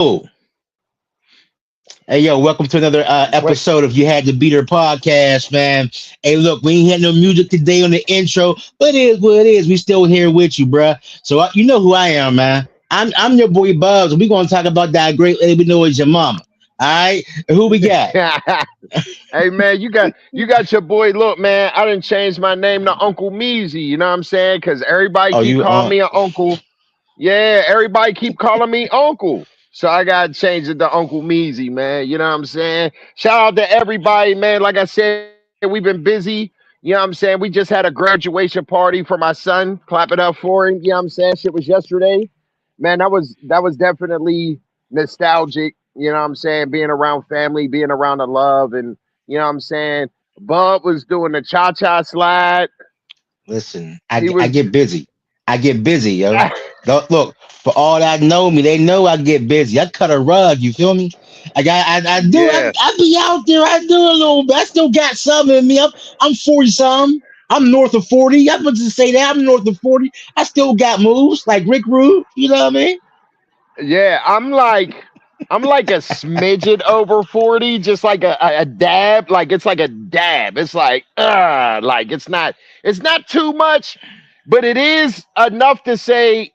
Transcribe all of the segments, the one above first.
Oh, hey yo, welcome to another What? episode of You Had to Beat Her podcast, man. Hey, look, we ain't had no music today on the intro, but it is what it is. We still here with you, bruh. So you know who I am, man. I'm your boy Bubs, and we gonna talk about that great lady we know as your mama. All right, who we got? Hey man, you got your boy. Look, man, I didn't change my name to Uncle Measy. You know what I'm saying? Because everybody Oh, keep you calling me an uncle. Yeah, everybody keep calling me uncle. So I gotta change it to Uncle Measy, man. You know what I'm saying? Shout out to everybody, man. Like I said, we've been busy. You know what I'm saying? We just had a graduation party for my son. Clap it up for him. You know what I'm saying? Shit was yesterday. Man, that was definitely nostalgic. You know what I'm saying? Being around family, being around the love, and you know what I'm saying? Bub was doing the cha-cha slide. listen. He I was get busy. I get busy, yo. Look, for all that know me, they know I get busy. I cut a rug. You feel me? I do. yeah. I be out there. I do a little bit. I still got some in me. I'm 40 some. I'm north of 40. I'm about to say that I'm north of 40. I still got moves like Rick Rude. You know what I mean? Yeah, I'm like a smidget over 40, just like a dab. Like it's like a dab. It's like it's not too much, but it is enough to say,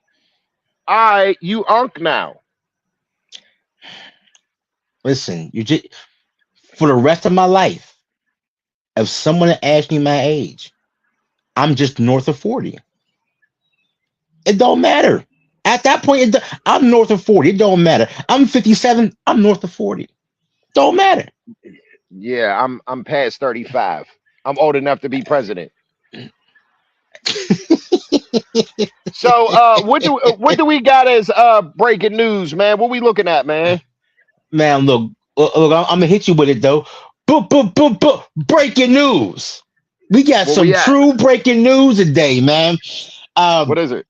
I you unk now. Listen, you just for the rest of my life, if someone asked me my age, I'm just north of 40. It don't matter. At that point, I'm north of 40. It don't matter. I'm 57. I'm north of 40. Don't matter. Yeah, I'm past 35. I'm old enough to be president. So what do we got as breaking news, man? What we looking at, man? Man, look, I'm gonna hit you with it though. Breaking news. We got Where some we at? true breaking news today, man. What Um, is it?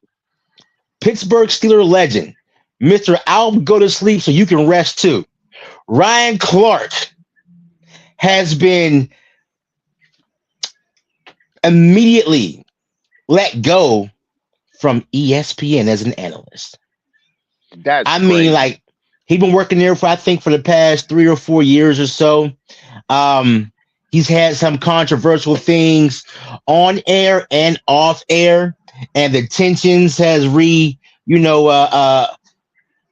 Pittsburgh Steeler legend, Mr. I'll go to sleep so you can rest too. Ryan Clark has been immediately let go from ESPN as an analyst. That's I mean, crazy. like he's been working there for I think for the past 3 or 4 years or so. Um, he's had some controversial things on air and off air, and the tensions has you know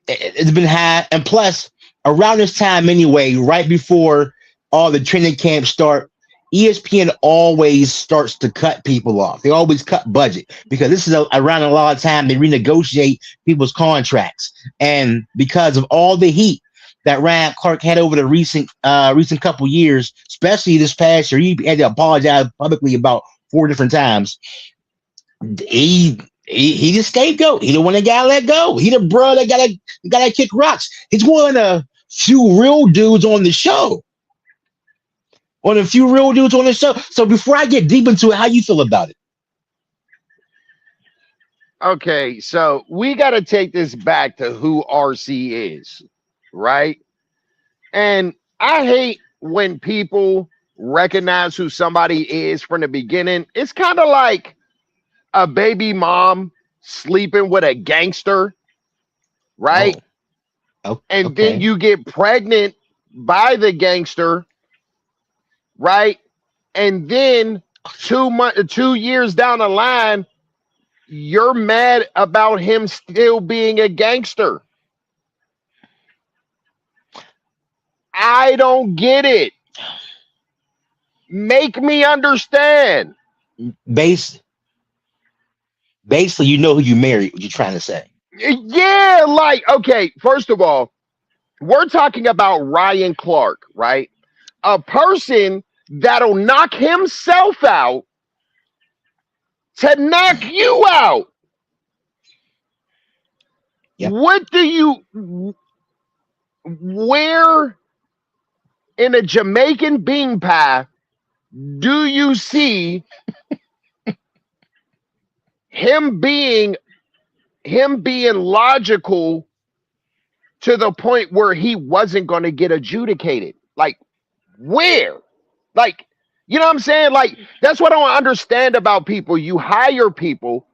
it's been high. And plus, around this time anyway, right before all the training camps start, ESPN always starts to cut people off. They always cut budget because this is around a lot of time they renegotiate people's contracts. And because of all the heat that Ryan Clark had over the recent couple years, especially this past year, he had to apologize publicly about 4 different times. He the scapegoat. He the one that got let go. He the bro that gotta kick rocks. He's one of the few real dudes on the show. One of the few real dudes on the show. So before I get deep into it, how you feel about it? Okay, so we got to take this back to who RC is, right? And I hate when people recognize who somebody is from the beginning. It's kind of like a baby mom sleeping with a gangster, right? Oh, And then okay. you get pregnant by the gangster, right? And then 2 years down the line, you're mad about him still being a gangster. I don't get it. Make me understand. Base Basically, you know who you married. What you trying to say? Yeah, like, okay, first of all, we're talking about Ryan Clark, right? A person that'll knock himself out to knock you out. Yep. What do where in a Jamaican bean pie do you see him being logical to the point where he wasn't going to get adjudicated? Like, where? Like, you know what I'm saying? Like, that's what I don't understand about people. You hire people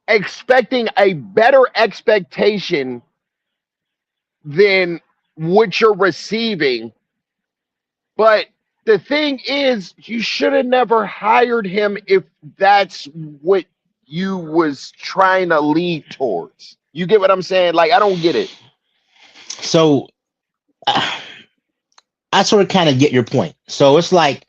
expecting a better expectation than what you're receiving. But the thing is, you should have never hired him if that's what you was trying to lead towards. You get what I'm saying? Like, I don't get it. So uh, I sort of kind of get your point. So it's like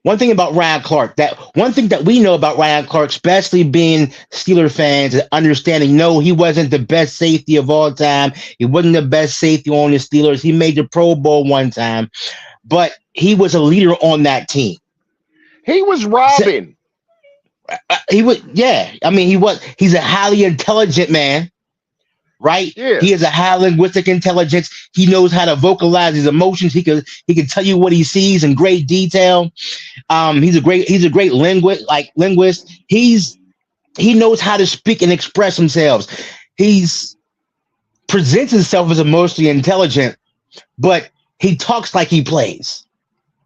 one thing about Ryan Clark, that one thing that we know about Ryan Clark, especially being Steeler fans and understanding, no, he wasn't the best safety of all time. He wasn't the best safety on the Steelers. He made the Pro Bowl one time, but he was a leader on that team. He was robbing. He was, yeah. I mean, he's a highly intelligent man, right? Yeah. He has a high linguistic intelligence. He knows how to vocalize his emotions. He can tell you what he sees in great detail. He's a great linguist. He knows how to speak and express himself. He's presents himself as emotionally intelligent, but he talks like he plays.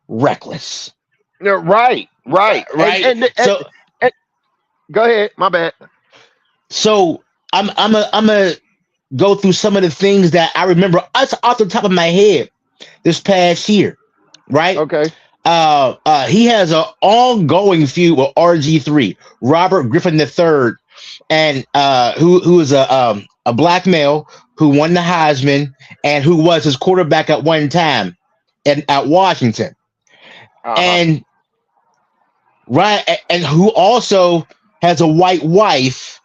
Reckless. Right. And go ahead. My bad. So I'm a go through some of the things that I remember off the top of my head this past year, right? Okay. He has an ongoing feud with RG3, Robert Griffin III, and who is a black male who won the Heisman and who was his quarterback at one time at Washington, and who also has a white wife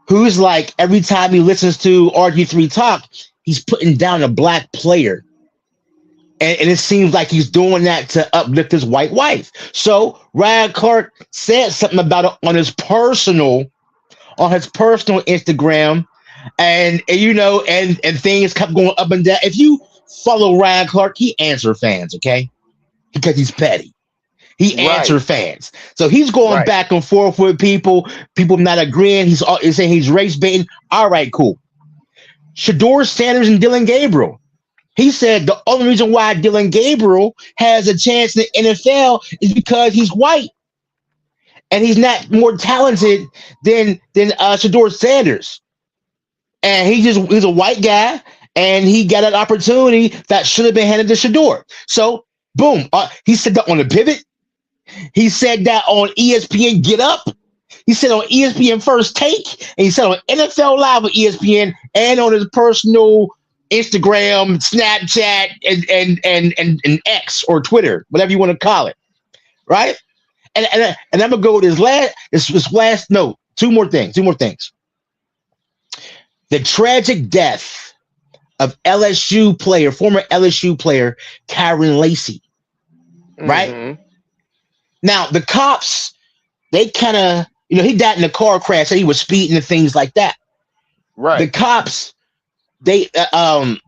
who's like, every time he listens to RG3 talk, he's putting down a black player. And it seems like he's doing that to uplift his white wife. So Ryan Clark said something about it on his personal Instagram. And things kept going up and down. If you follow Ryan Clark, he answers fans, okay? Because he's petty. He answers fans. So he's going back and forth with people not agreeing. He's saying he's race baiting. All right, cool. Shador Sanders and Dylan Gabriel. He said the only reason why Dylan Gabriel has a chance in the NFL is because he's white. And he's not more talented than Shador Sanders. And he's a white guy, and he got an opportunity that should have been handed to Shador. So, boom. He said that on the pivot. He said that on ESPN Get Up. He said on ESPN First Take. And he said on NFL Live with ESPN and on his personal Instagram, Snapchat, and X or Twitter, whatever you want to call it. Right? And I'm going to go with this last note. Two more things. The tragic death of former LSU player, Kyron Lacy. Right? Mm-hmm. Now, the cops, they kind of, he died in a car crash and he was speeding and things like that. Right. The cops, he died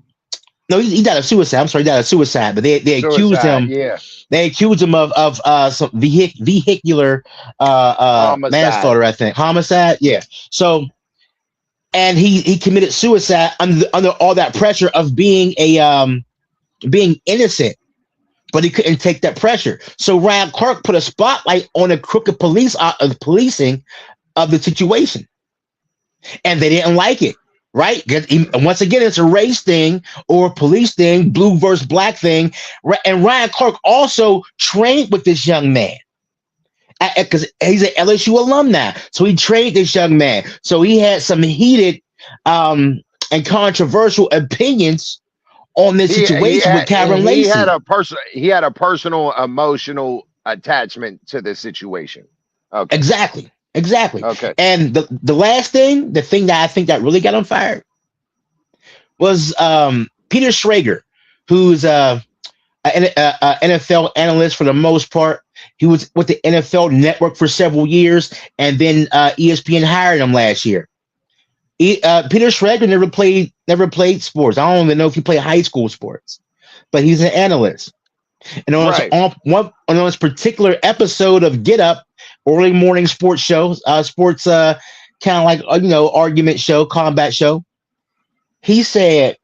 of suicide. I'm sorry, he died of suicide, but they accused him. Yeah. They accused him of some vehicular manslaughter, I think. Homicide, yeah. So, and he committed suicide under all that pressure of being being innocent. But he couldn't take that pressure. So Ryan Clark put a spotlight on the crooked policing of the situation. And they didn't like it, right? Once again, it's a race thing or a police thing, blue versus black thing. And Ryan Clark also trained with this young man because he's an LSU alumni. So he trained this young man. So he had some heated and controversial opinions on this situation with Kyron Lacy. He had a personal emotional attachment to this situation. Okay. Exactly. Okay. And the last thing, the thing that I think that really got him fired was Peter Schrager, who's an NFL analyst for the most part. He was with the NFL Network for several years, and then ESPN hired him last year. Peter Schrager never played sports. I don't even know if he played high school sports, but he's an analyst. And on this particular episode of Get Up, early morning sports show, sports kind of like argument show, combat show, he said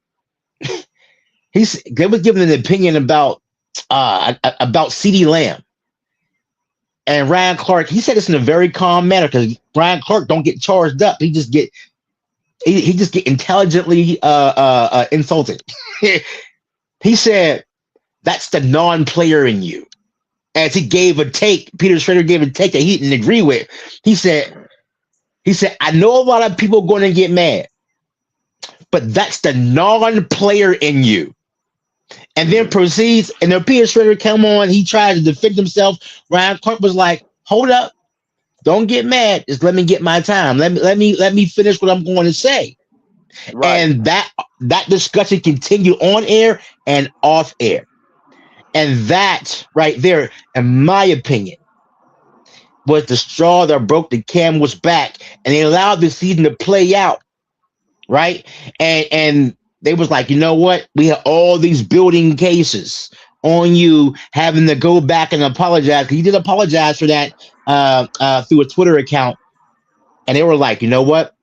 they was giving an opinion about CeeDee Lamb. And Ryan Clark, he said this in a very calm manner because Ryan Clark don't get charged up. He just get he just get intelligently insulted. He said, "That's the non-player in you." As he gave a take, Peter Schrader gave a take that he didn't agree with. He said, "I know a lot of people are going to get mad, but that's the non-player in you." And then proceeds, and then Peter Schrader come on. He tried to defend himself. Ryan Clark was like, "Hold up, don't get mad. Just let me get my time. Let me finish what I'm going to say." Right. And that discussion continued on air and off air. And that right there, in my opinion, was the straw that broke the camel's back, and they allowed the season to play out, right? And they was like, you know what? We have all these building cases on you having to go back and apologize. He did apologize for that through a Twitter account, and they were like, you know what?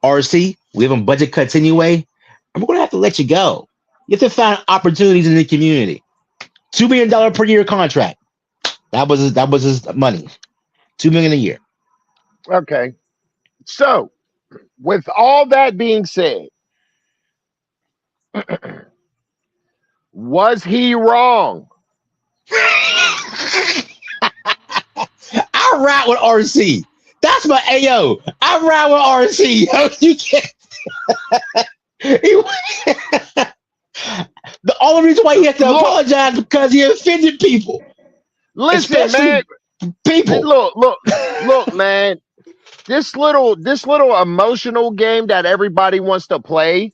RC, we have a budget cuts anyway, and we're gonna have to let you go. You have to find opportunities in the community. $2 million per year contract. That was his money. $2 million a year. Okay. So, with all that being said, was he wrong? I ride with RC. That's my AO. I ride with RC. You can't. The only reason why he has to apologize is because he offended people. Listen, Especially man. people. Look, man. This little emotional game that everybody wants to play.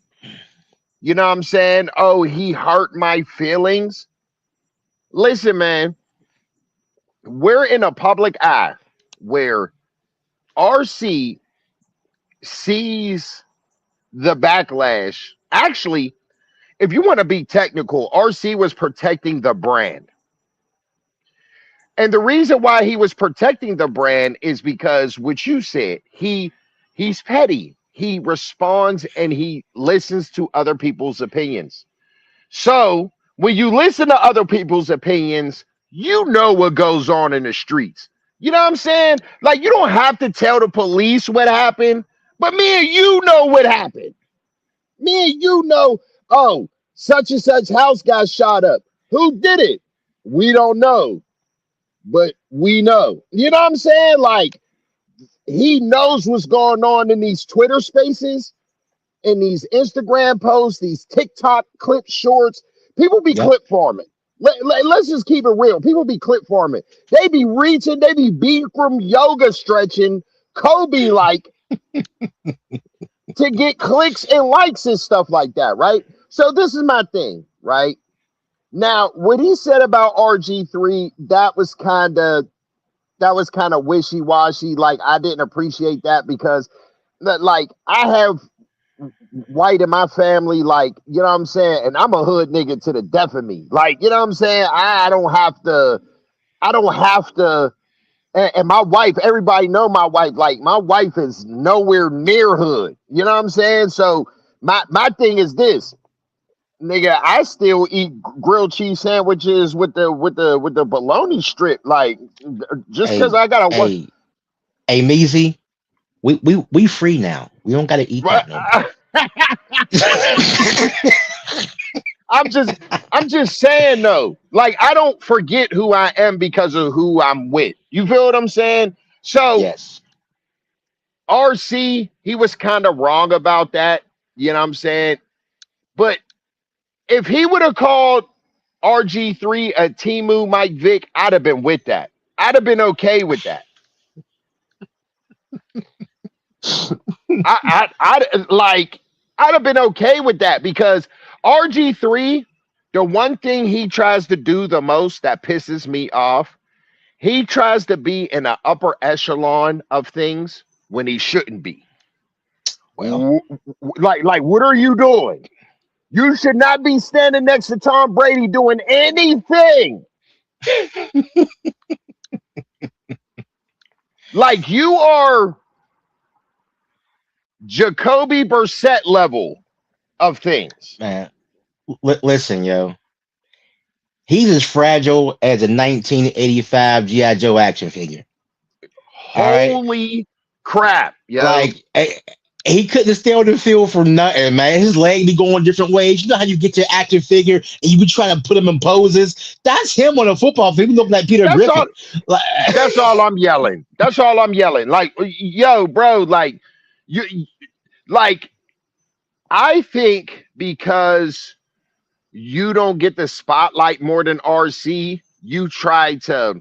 You know what I'm saying? Oh, he hurt my feelings. Listen, man. We're in a public eye where RC sees the backlash. Actually, if you want to be technical, RC was protecting the brand. And the reason why he was protecting the brand is because what you said, he's petty. He responds and he listens to other people's opinions. So when you listen to other people's opinions, you know what goes on in the streets. You know what I'm saying? Like, you don't have to tell the police what happened, but me and you know what happened. Me and you know, oh, such and such house got shot up. Who did it? We don't know, but we know. You know what I'm saying? Like, he knows what's going on in these Twitter spaces, in these Instagram posts, these TikTok clip shorts. People be clip farming. Let's just keep it real. People be clip farming. They be reaching, they be Bikram yoga stretching, Kobe like to get clicks and likes and stuff like that, right? So this is my thing, right? Now, what he said about RG3, that was kind of wishy-washy. Like, I didn't appreciate that because, like, I have white in my family, like, you know what I'm saying? And I'm a hood nigga to the death of me. Like, you know what I'm saying? I don't have to, and my wife, everybody know my wife, like, my wife is nowhere near hood. You know what I'm saying? So my thing is this. Nigga, I still eat grilled cheese sandwiches with the bologna strip. Like, just because I gotta work. Hey, Meezy, we free now. We don't gotta eat that no more. I'm just saying though. Like, I don't forget who I am because of who I'm with. You feel what I'm saying? So yes, RC, he was kind of wrong about that. You know what I'm saying? But if he would have called RG3 a Timu Mike Vick, I'd have been with that. I'd have been okay with that. I'd have been okay with that because RG3, the one thing he tries to do the most that pisses me off, he tries to be in the upper echelon of things when he shouldn't be. well, like what are you doing? You should not be standing next to Tom Brady doing anything. Like, you are Jacoby Brissett level of things. man, listen, yo. He's as fragile as a 1985 G.I. Joe action figure. Holy crap, yo. Like, He couldn't stay on the field for nothing, man. His leg be going different ways. You know how you get your action figure and you be trying to put him in poses? That's him on a football field. He look like Peter That's all. Griffin. Like, That's all I'm yelling. That's all I'm yelling. Like, yo, bro, like you, like I think because you don't get the spotlight more than RC, you try to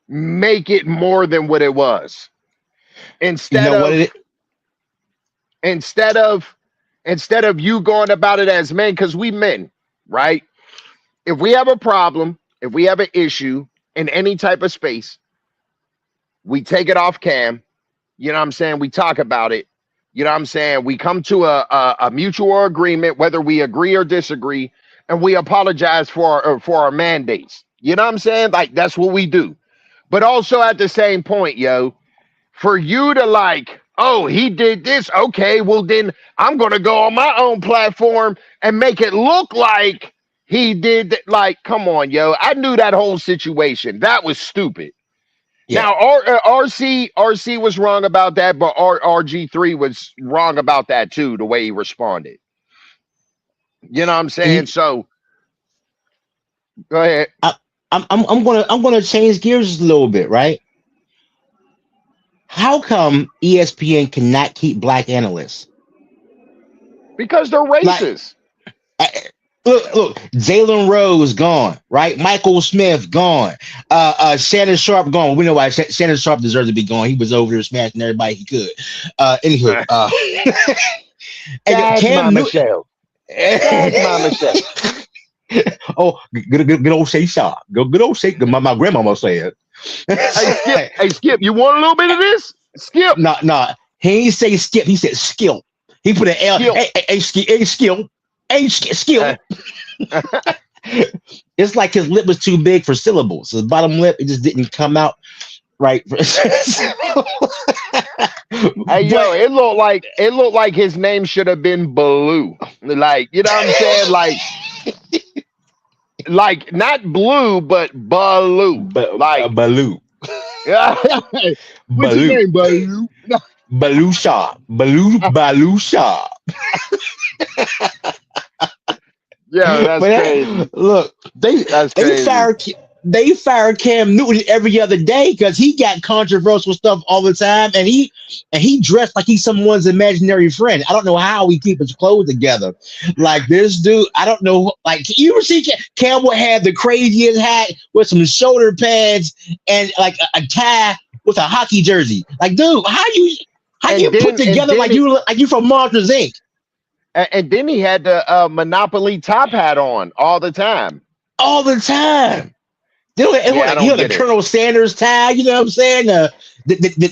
make it more than what it was. you Instead know what of it instead of instead of you going about it as men, because we men, right? If we have a problem, if we have an issue in any type of space, we take it off cam. You know what I'm saying? We talk about it. You know what I'm saying? We come to a mutual agreement, whether we agree or disagree, and we apologize for our mandates. You know what I'm saying? Like that's what we do. But also at the same point, yo, for you to like, oh, he did this. Okay, well then I'm gonna go on my own platform and make it look like he did like, come on, yo. I knew that whole situation. That was stupid. yeah. Now, RC was wrong about that, but RG3 was wrong about that too. The way he responded, you know what I'm And saying? So go ahead, I, I'm gonna change gears just a little bit, right? How come ESPN cannot keep black analysts? because they're Like, racist. I- look, Jalen Rose gone, right? Michael Smith gone. Shannon Sharp gone. We know why Shannon Sharp deserves to be gone. He was over there smashing everybody he could. Anywho, and That's my Cam Newton. Michelle. That's my Michelle. Oh, good old Shay Sharp. Good old Shay. My grandmama said. Hey Skip, hey Skip, you want a little bit of this? Skip, No. He ain't say skip. He said skill. He put an L. Skip. Hey, skill. Hey, skill. It's like his lip was too big for syllables. His bottom lip, it just didn't come out right. Hey yo, But it looked like his name should have been Baloo. Like, you know what I'm saying? Like not blue, but Baloo. Like, Baloo. what's your Baloo. name, Baloo? Baloo Shaw. Baloo Shaw. Yeah, that's But crazy. look, That's they crazy. fire Cam Newton every other day because he got controversial stuff all the time, and he dressed like he's someone's imaginary friend. I don't know how he keep his clothes together. Like this dude, I don't know. Like you ever see Cam would have the craziest hat with some shoulder pads and like a tie with a hockey jersey. Like, dude, how And you put then and together then like you from Monsters Inc. and then he had the Monopoly top hat on all the time. all the time? Yeah, I don't The get it. Colonel Sanders tie, you know what I'm saying?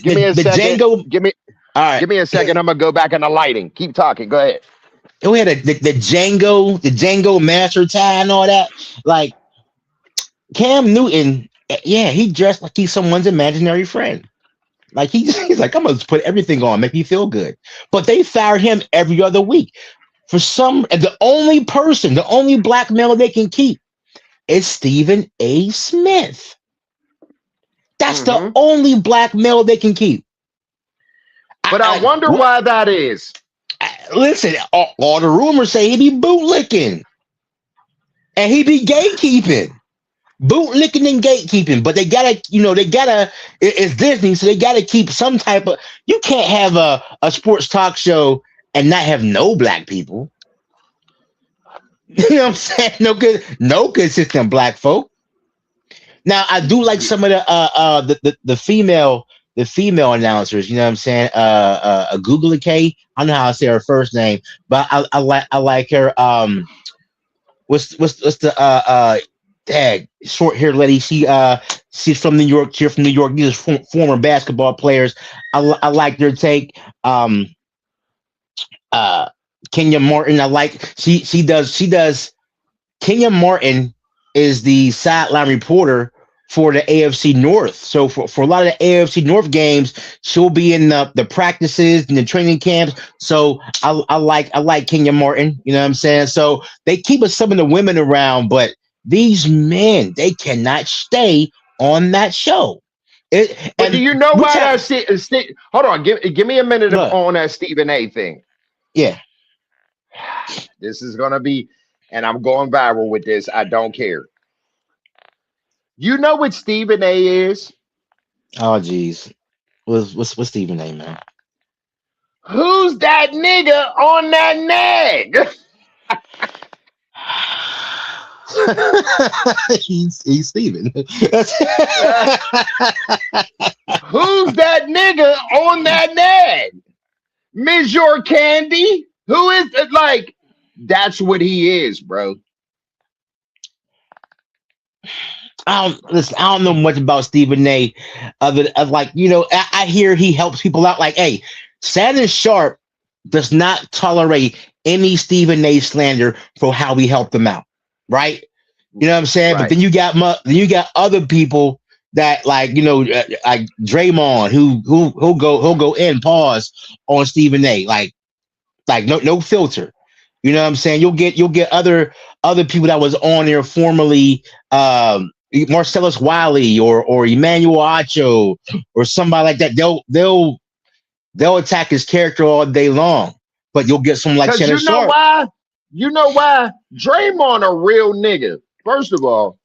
Give me a The second. Django. All right, Give me a second. I'm gonna go back in the lighting. Keep talking. Go ahead. we had the Django Master tie and all that. Like Cam Newton, yeah, he dressed like he's someone's imaginary friend. Like he's like, I'm gonna put everything on, make me feel good. But they fired him every other week for some. And the only black male they can keep is Stephen A. Smith. That's the Hmm. only black male they can keep. But I wonder why that is. Listen, all the rumors say he be bootlicking and he be gatekeeping, bootlicking and gatekeeping. But it's Disney, so they gotta keep some type of. You can't have a sports talk show and not have no black people. You know what I'm saying? No consistent black folk. Now I do like some of the female announcers. You know what I'm saying? Google K. I don't know how I say her first name, but I like her. What's the tag short hair lady? She's from New York. Here from New York. These are former basketball players. I like their take. Uh, Kenya Martin. I like she does. Kenya Martin is the sideline reporter for the AFC North. So for a lot of the AFC North games, she'll be in the practices and the training camps. So I like Kenya Martin. You know what I'm saying? So they keep some of the women around, but these men, they cannot stay on that show. But do And you know which why have, that hold on, give me a minute look, on that Stephen A thing. yeah. This is gonna be, and I'm going viral with this. I don't care. You know what Stephen A is? Oh, geez. What's Stephen A, man? Who's that nigga on that nag? He's Steven. Who's that nigga on that nag? Ms. Your Candy? Who is it? Like, that's what he is, bro. Listen, I don't know much about Stephen A. Other of like, I hear he helps people out. Like, hey, Shannon Sharp does not tolerate any Stephen A. slander for how we helped them out, right? You know what I'm saying? But Right. then you got other people that like like Draymond who'll go in pause on Stephen A. Like no filter. You know what I'm saying? You'll get other people that was on there formerly, Marcellus Wiley or Emmanuel Acho or somebody like that. They'll attack his character all day long, but you'll get someone like Cause Shannon you know Sharp. why? You know why? Draymond a real nigga. First of all,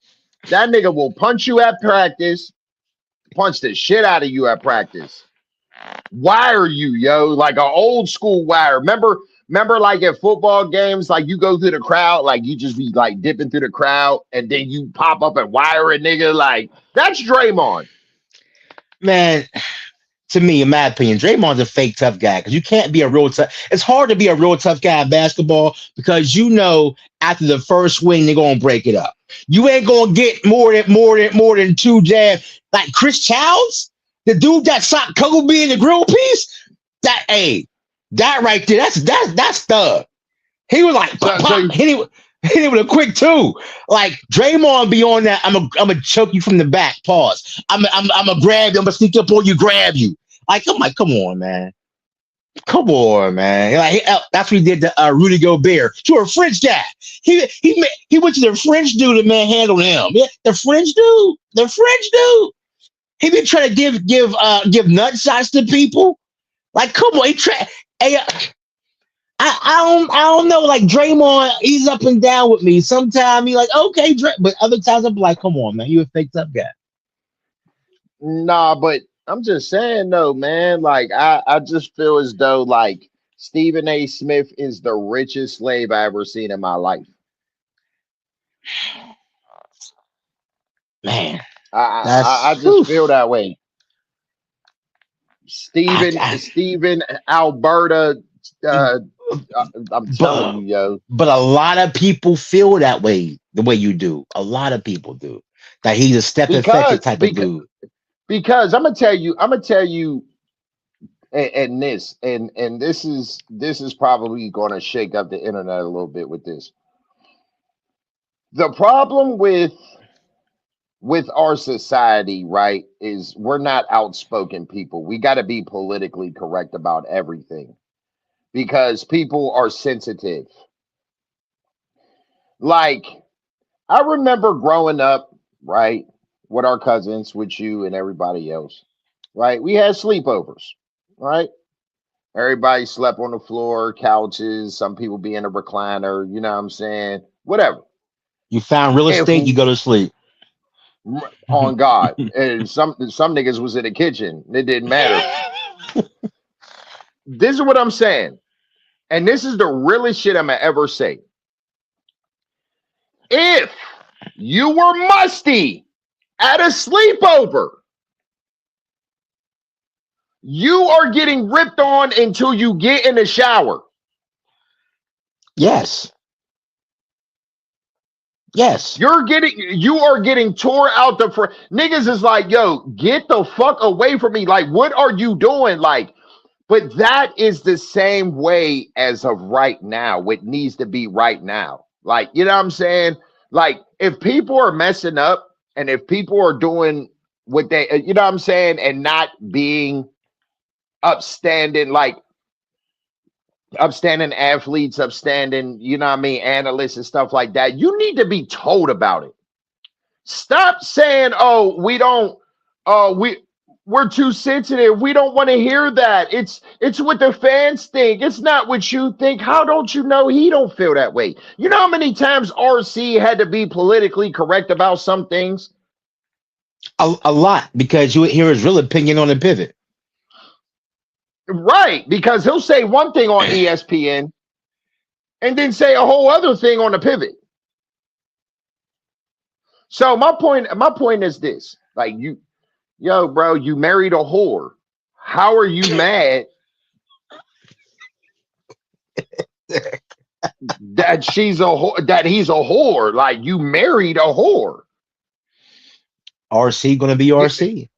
that nigga will punch you at practice, punch the shit out of you at practice. Wire you, yo, like an old school wire. Remember, like at football games, like you go through the crowd, like you just be like dipping through the crowd, and then you pop up and wire a nigga. Like that's Draymond. Man, to me, in my opinion, Draymond's a fake tough guy because you can't be a real tough. It's hard to be a real tough guy in basketball because after the first swing they're gonna break it up. You ain't gonna get more than two jabs like Chris Childs, the dude that shot Kobe in the grill piece. That right there, that's thug. He was like pop, So pop, hit it with a quick two. Like Draymond be on that. I'm gonna choke you from the back. Pause. I'm gonna grab you. I'm gonna sneak up on you, grab you. Like I'm like, come on, man. Come on, man. Like that's what he did to Rudy Gobert, to a French guy. He went to the French dude and manhandled him. Yeah, the French dude. The French dude. He been trying to give nut shots to people. Like, come on, hey, I don't know. Like Draymond, he's up and down with me. Sometimes he like okay, but other times I'm like, come on, man, you a fake tough guy. nah, but I'm just saying though, man. Like I just feel as though like Stephen A. Smith is the richest slave I ever seen in my life. Man, I that's just whew, feel that way. I, Stephen, Alberta. Uh, I'm telling but you, yo. but a lot of people feel that way, the way you do. A lot of people do. That he's a step Because affected type of because dude. because I'm gonna tell you, and this is probably going to shake up the internet a little bit with this. The problem with our society, right, is we're not outspoken people. We got to be politically correct about everything because people are sensitive. Like I remember growing up, right, with our cousins, with you and everybody else, right? We had sleepovers, right? Everybody slept on the floor, couches, some people be in a recliner, you know what I'm saying? Whatever. You found real If estate, you go to sleep. on God, and some niggas was in the kitchen, it didn't matter. This is what I'm saying, and this is the realest shit I'm gonna ever say. If you were musty at a sleepover, you are getting ripped on until you get in the shower. Yes, yes. You are getting tore out the front. Niggas is like, yo, get the fuck away from me. Like, what are you doing? Like, but that is the same way as of right now. What needs to be right now. Like, you know what I'm saying? Like, if people are messing up and if people are doing what they, you know what I'm saying, and not being upstanding, like upstanding athletes, upstanding, you know what I mean, analysts and stuff like that, you need to be told about it. Stop saying, "Oh, we don't." Oh, we're too sensitive. We don't want to hear that. It's what the fans think. It's not what you think. How don't you know he don't feel that way? You know how many times RC had to be politically correct about some things? A lot, because you hear his real opinion on the pivot. Right, because he'll say one thing on ESPN and then say a whole other thing on the pivot. So my point is this. Like yo, bro, you married a whore. How are you mad that he's a whore? Like, you married a whore. RC gonna be RC.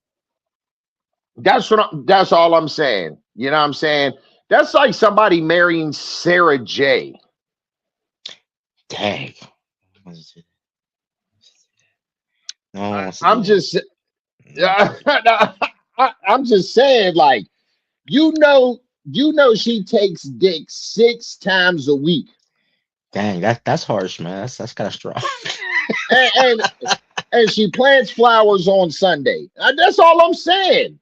That's all I'm saying. You know what I'm saying? That's like somebody marrying Sarah J. Dang. No, I'm just I'm just saying, like, you know she takes dick 6 times a week. dang, that's harsh, man. That's kind of strong. And, and she plants flowers on Sunday. That's all I'm saying.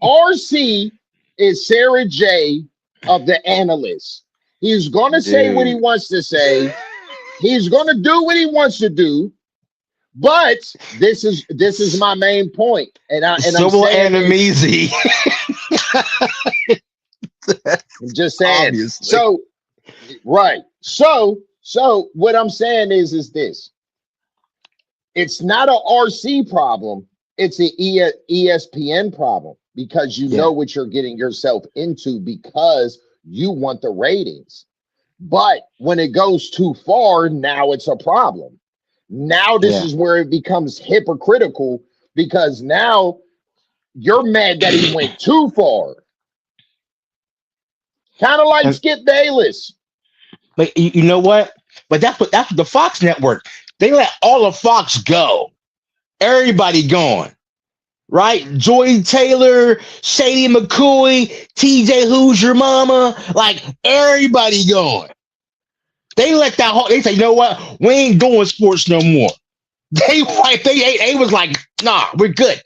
RC is Sarah J of the analysts. He's gonna say what he wants to say. He's gonna do what he wants to do. But this is my main point, and I'm saying Enemies. I'm just saying. Obviously. So, right. So what I'm saying is this. It's not a RC problem. It's an ESPN problem, because you know what you're getting yourself into, because you want the ratings. But when it goes too far, now it's a problem. Now this is where it becomes hypocritical, because now you're mad that he went too far. Kind of like Skip Bayless. But you know what? But that's what the Fox network. They let all of Fox go. Everybody gone. Right? Joy Taylor, Sadie McCoy, TJ Who's Your Mama, like everybody gone. They let that whole, they say, you know what? We ain't doing sports no more. They was like, nah, we're good.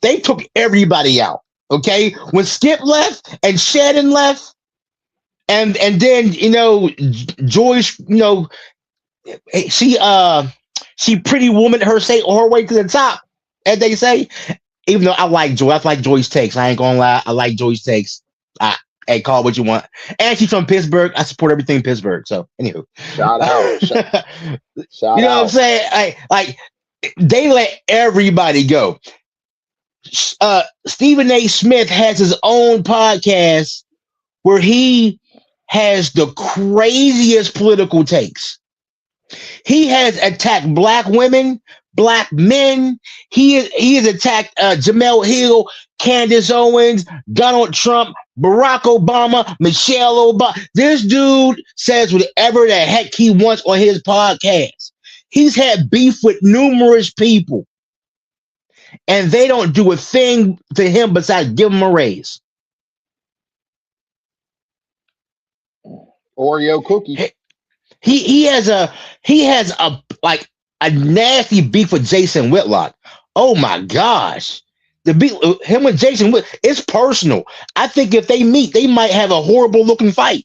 They took everybody out. Okay. When Skip left and Shannon left, and then Joyce, she pretty woman her way to the top, as they say. Even though I like Joy, I like Joy's takes. I ain't gonna lie, I like Joy's takes. Hey, call it what you want. And she's from Pittsburgh. I support everything Pittsburgh. So, anywho. Shout out. Shout you know what I'm saying? Like, they let everybody go. Stephen A. Smith has his own podcast where he has the craziest political takes. He has attacked black women, black men. He has attacked Jamel Hill, Candace Owens, Donald Trump, Barack Obama, Michelle Obama. This dude says whatever the heck he wants on his podcast. He's had beef with numerous people, and they don't do a thing to him besides give him a raise. Oreo cookie. He has a like a nasty beef with Jason Whitlock. Oh my gosh. The beef him and Jason Whitlock, it's personal. I think if they meet, they might have a horrible looking fight.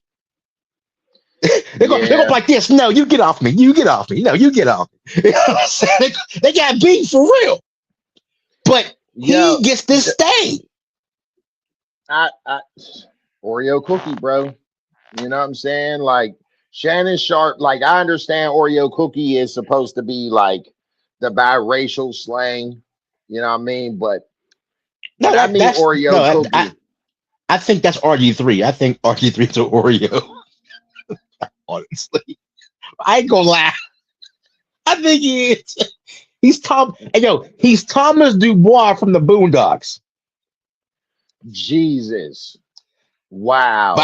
They're gonna be like this. No, you get off me. You get off me. No, you get off me. You know what I'm saying? They got beef for real. But he gets this stay. Oreo cookie, bro. You know what I'm saying? Like, Shannon Sharp, like, I understand Oreo cookie is supposed to be like the biracial slang, you know what I mean? But no, I mean Oreo cookie. I think that's RG3. I think RG3 to Oreo. Honestly, I ain't gonna lie. I think he is. He's he's Thomas Dubois from the Boondocks. Jesus. Wow.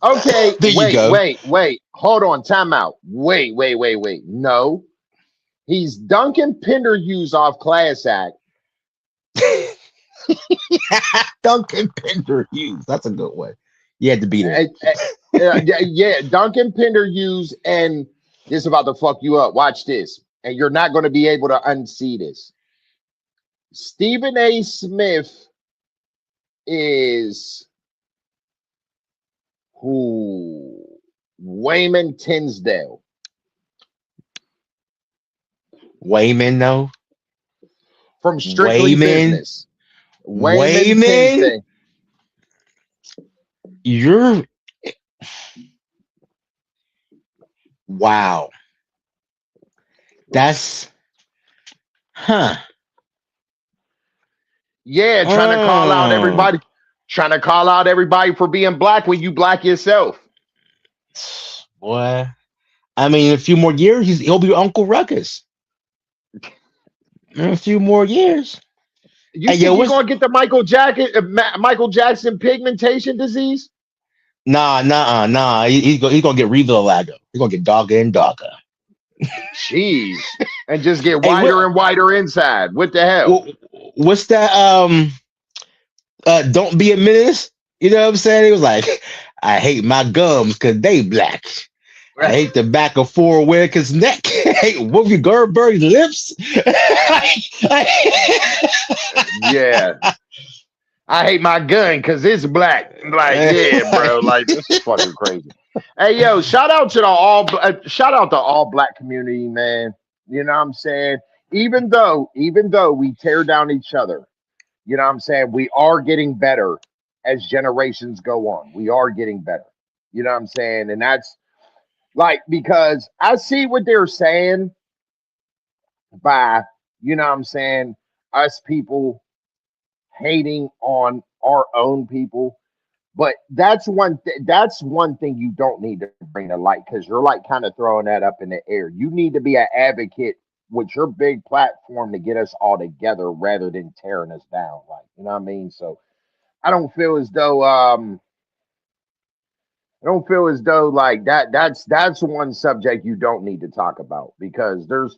Okay, there you go. Wait. Hold on, time out. Wait. No. He's Duncan Penderhughes off Class Act. Duncan Penderhughes. That's a good one. You had to be there. Yeah, Duncan Penderhughes, and this is about to fuck you up. Watch this. And you're not going to be able to unsee this. Stephen A. Smith is who? Wayman Tinsdale Wayman, no. from Strictly Wayman. Business. Wayman Wayman. Tinsdale. You're wow. That's huh. Yeah, trying to call out Mm. everybody. Trying to call out everybody for being black when you black yourself. Boy. I mean, in a few more years, he'll be Uncle Ruckus. In a few more years. You Hey, yo, think you're what's gonna get the Michael Jackson pigmentation disease? nah. He's gonna get revitiligo. He's gonna get darker and darker. Jeez, and just get Hey, whiter and whiter inside. What the hell? what's that? Don't be a menace. You know what I'm saying? He was like, I hate my gums because they black. I hate the back of Ford Whitaker's neck. I hate Whoopi Goldberg's lips. Yeah, I hate my gun because it's black. Like, yeah, bro. Like, this is fucking crazy. Hey, yo, shout out to all black community, man. You know what I'm saying? Even though we tear down each other, you know what I'm saying? We are getting better as generations go on. We are getting better. You know what I'm saying? And that's like because I see what they're saying by, you know what I'm saying, us people hating on our own people. But that's one thing you don't need to bring to light because you're like kind of throwing that up in the air. You need to be an advocate with your big platform to get us all together rather than tearing us down. Like, you know what I mean? So I don't feel as though I don't feel as though like that's one subject you don't need to talk about because there's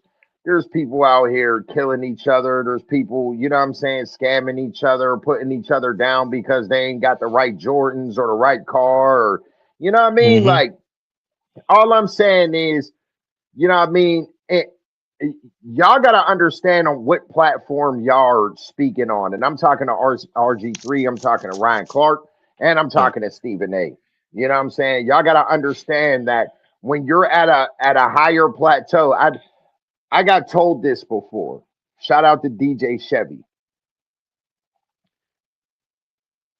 people out here killing each other. There's people, you know what I'm saying, scamming each other, putting each other down because they ain't got the right Jordans or the right car or you know what I mean? hmm Like all I'm saying is, you know what I mean? Y'all got to understand on what platform y'all are speaking on. And I'm talking to RG3, I'm talking to Ryan Clark, and I'm Yeah. talking to Stephen A. You know what I'm saying? Y'all got to understand that when you're at a higher plateau, I got told this before. Shout out to DJ Chevy.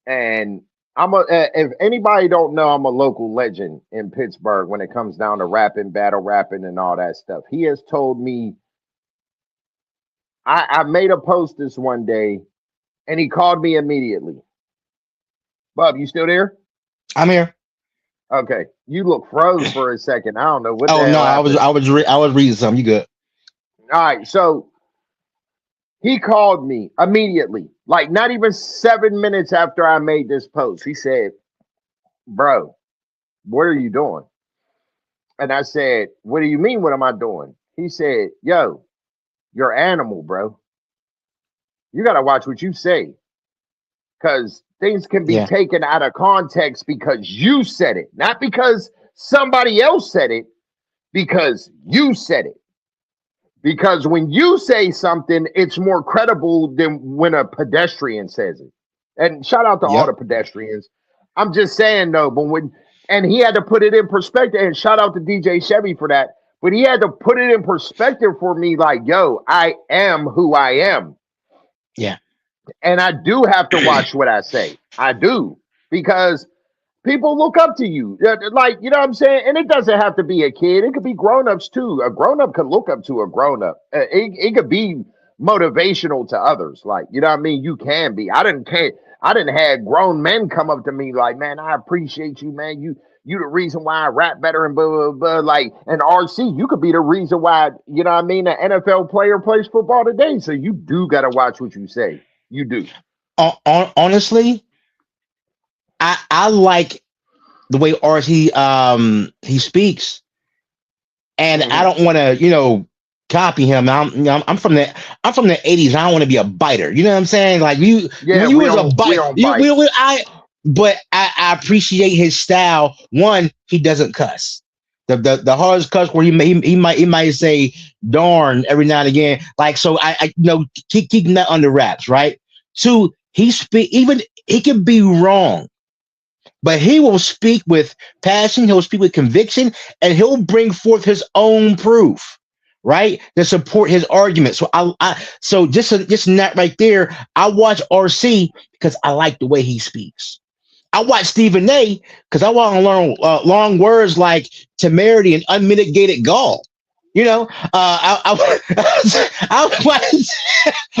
And if anybody don't know, I'm a local legend in Pittsburgh when it comes down to rapping, battle rapping, and all that stuff. He has told me I made a post this one day and he called me immediately. Bub, you still there? I'm here. Okay. You look froze for a second. I don't know what the Oh no, hell happened. I was reading something. You good? All right. So he called me immediately, like not even 7 minutes after I made this post. He said, bro, what are you doing? And I said, what do you mean? What am I doing? He said, yo, you're animal, bro. You got to watch what you say because things can be Yeah. taken out of context because you said it, not because somebody else said it, because you said it. Because when you say something, it's more credible than when a pedestrian says it. And shout out to all Yep. the pedestrians. I'm just saying though, but when and he had to put it in perspective, and shout out to DJ Chevy for that. But he had to put it in perspective for me, like, yo, I am who I am. Yeah. And I do have to watch what I say. I do. Because people look up to you. Like, you know what I'm saying? And it doesn't have to be a kid. It could be grown-ups too. A grown-up could look up to a grown-up. It could be motivational to others. Like, you know what I mean? You can be. I didn't have grown men come up to me like, man, I appreciate you, man. You the reason why I rap better and blah blah blah. Like and RC, you could be the reason why, you know what I mean, an NFL player plays football today. So you do gotta watch what you say. You do. Honestly, I like the way RT he speaks, and I Hmm. don't want to copy him. I'm from the '80s. I don't want to be a biter. You know what I'm saying? Like Yeah, you was a we bite. don't bite. I but I appreciate his style. One, he doesn't cuss. The hardest cuss where he might say darn every now and again. Like so, I keeping that under wraps, right? Two, he can be wrong, but he will speak with passion. He'll speak with conviction, and he'll bring forth his own proof, right, to support his argument. So so just in that right there, I watch RC because I like the way he speaks. I watch Stephen A because I want to learn long words like temerity and unmitigated gall. I watch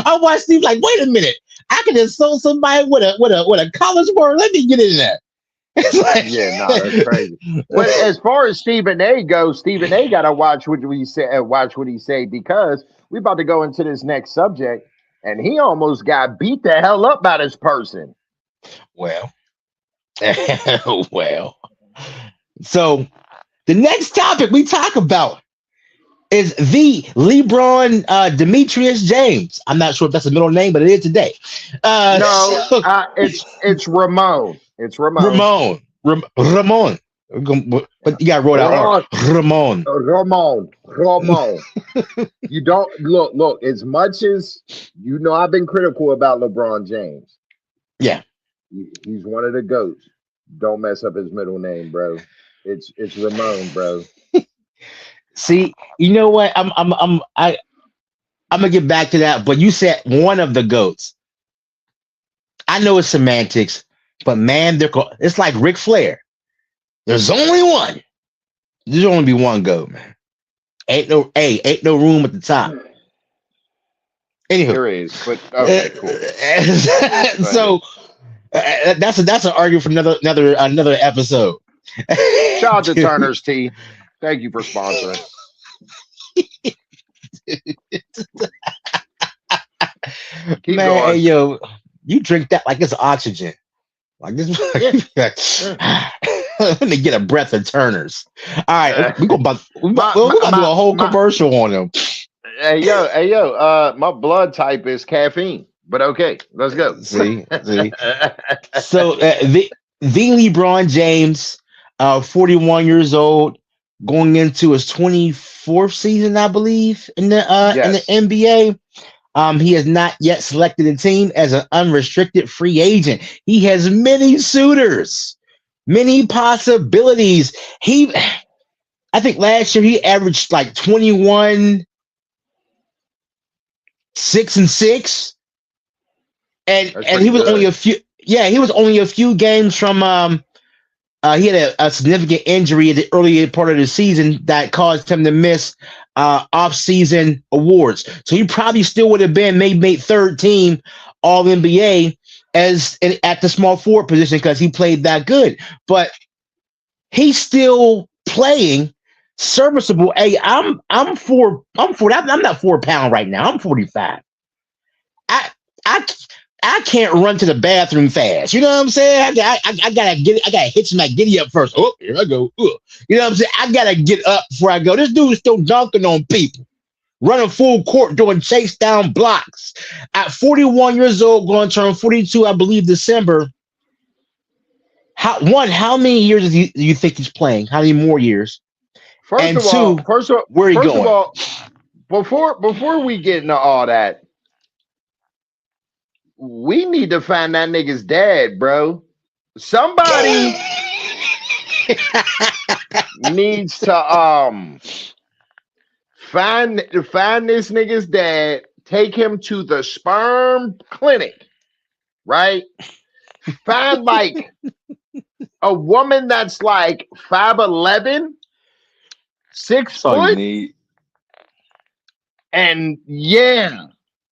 I watch Steve like, wait a minute, I can insult somebody with a college word. Let me get in there. It's Yeah, no, that's crazy. But as far as Stephen A goes, Stephen A gotta watch what we say, watch what he say, because we about to go into this next subject, and he almost got beat the hell up by this person. well, well. So the next topic we talk about is the LeBron Demetrius James. I'm not sure if that's a middle name, but it is today. No, So it's Ramon. It's Ramon. Ramon. But you got to roll that Ron, R. Ramon. Ramon. You don't look. As much as you know, I've been critical about LeBron James. Yeah. He's one of the goats. Don't mess up his middle name, bro. It's Ramon, bro. See, you know what? I'm gonna get back to that. But you said one of the goats. I know it's semantics, but man, it's like Ric Flair. There's only one. There's only be one goat, man. Ain't no room at the top. Anywho, There is, but okay, cool. So that's an argument for another episode. Shout out to Turner's Tea. Thank you for sponsoring. Keep Man, going. hey, yo, you drink that like it's oxygen. Like this. Yeah. Let me get a breath of Turner's. All right, we're gonna do a whole my- commercial on them. Hey yo, my blood type is caffeine. But okay, let's go. See. So the LeBron James, 41 years old, going into his 24th season, I believe, in the Yes. NBA. He has not yet selected a team as an unrestricted free agent. He has many suitors, many possibilities. I think last year he averaged like 21, 6 and 6. And he was good. only a few. Yeah, he was only a few games from. He had a significant injury at the early part of the season that caused him to miss off-season awards. So he probably still would have made third team All NBA at the small forward position because he played that good. But he's still playing serviceable. Hey, I'm not 4 pound right now. I'm 45. I can't run to the bathroom fast. You know what I'm saying? I gotta hitch my giddy up first. Oh, here I go. Ugh. You know what I'm saying? I gotta get up before I go. This dude is still dunking on people, running full court, doing chase down blocks. At 41 years old, going to turn 42, I believe, December. How many years do you think he's playing? How many more years? First of all, where are you going? Before we get into all that, we need to find that nigga's dad, bro. Somebody needs to find this nigga's dad, take him to the sperm clinic, right? Find like a woman that's like 5'11", 6 foot. And yeah,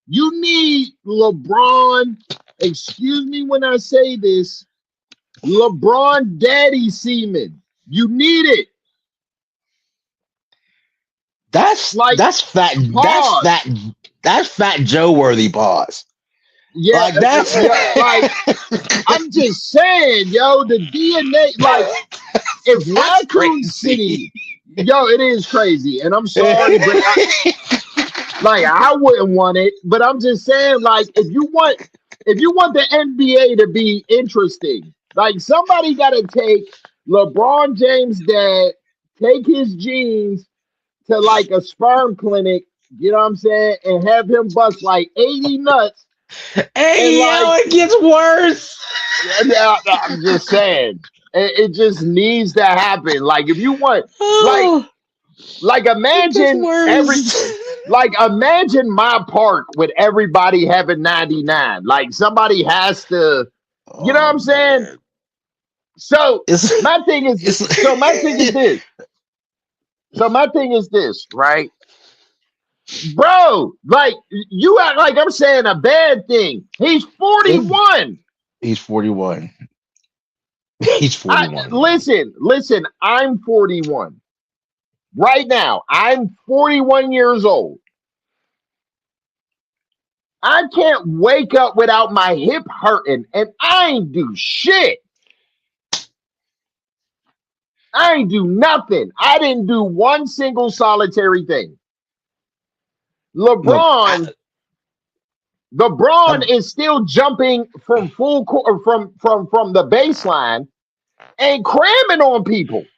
you need LeBron. Excuse me when I say this. LeBron daddy semen. You need it. That's fat. Pause. That's fat Joe worthy pause. Yeah, like that's like I'm just saying, yo, the DNA, like if Raccoon City, yo, it is crazy, and I'm sorry, but I wouldn't want it, but I'm just saying, like, if you want the NBA to be interesting, like somebody got to take LeBron James' dad take his genes to like a sperm clinic, you know what I'm saying, and have him bust like 80 nuts and Hey, yo, like it gets worse. I'm just saying it just needs to happen. Like if you want like Oh, like it gets imagine every worse. like imagine my park with everybody having 99. Like somebody has to, you know what Oh I'm saying? man, So it's my thing is it's so my thing is this. So my thing is this, right? Bro, like you act like I'm saying a bad thing. He's it, 41. he's 41. He's I 41, man. listen, I'm 41. Right now, I'm 41 years old. I can't wake up without my hip hurting, and I ain't do shit. I ain't do nothing. I didn't do one single solitary thing. Look, LeBron, I, LeBron is still jumping from from the baseline and cramming on people.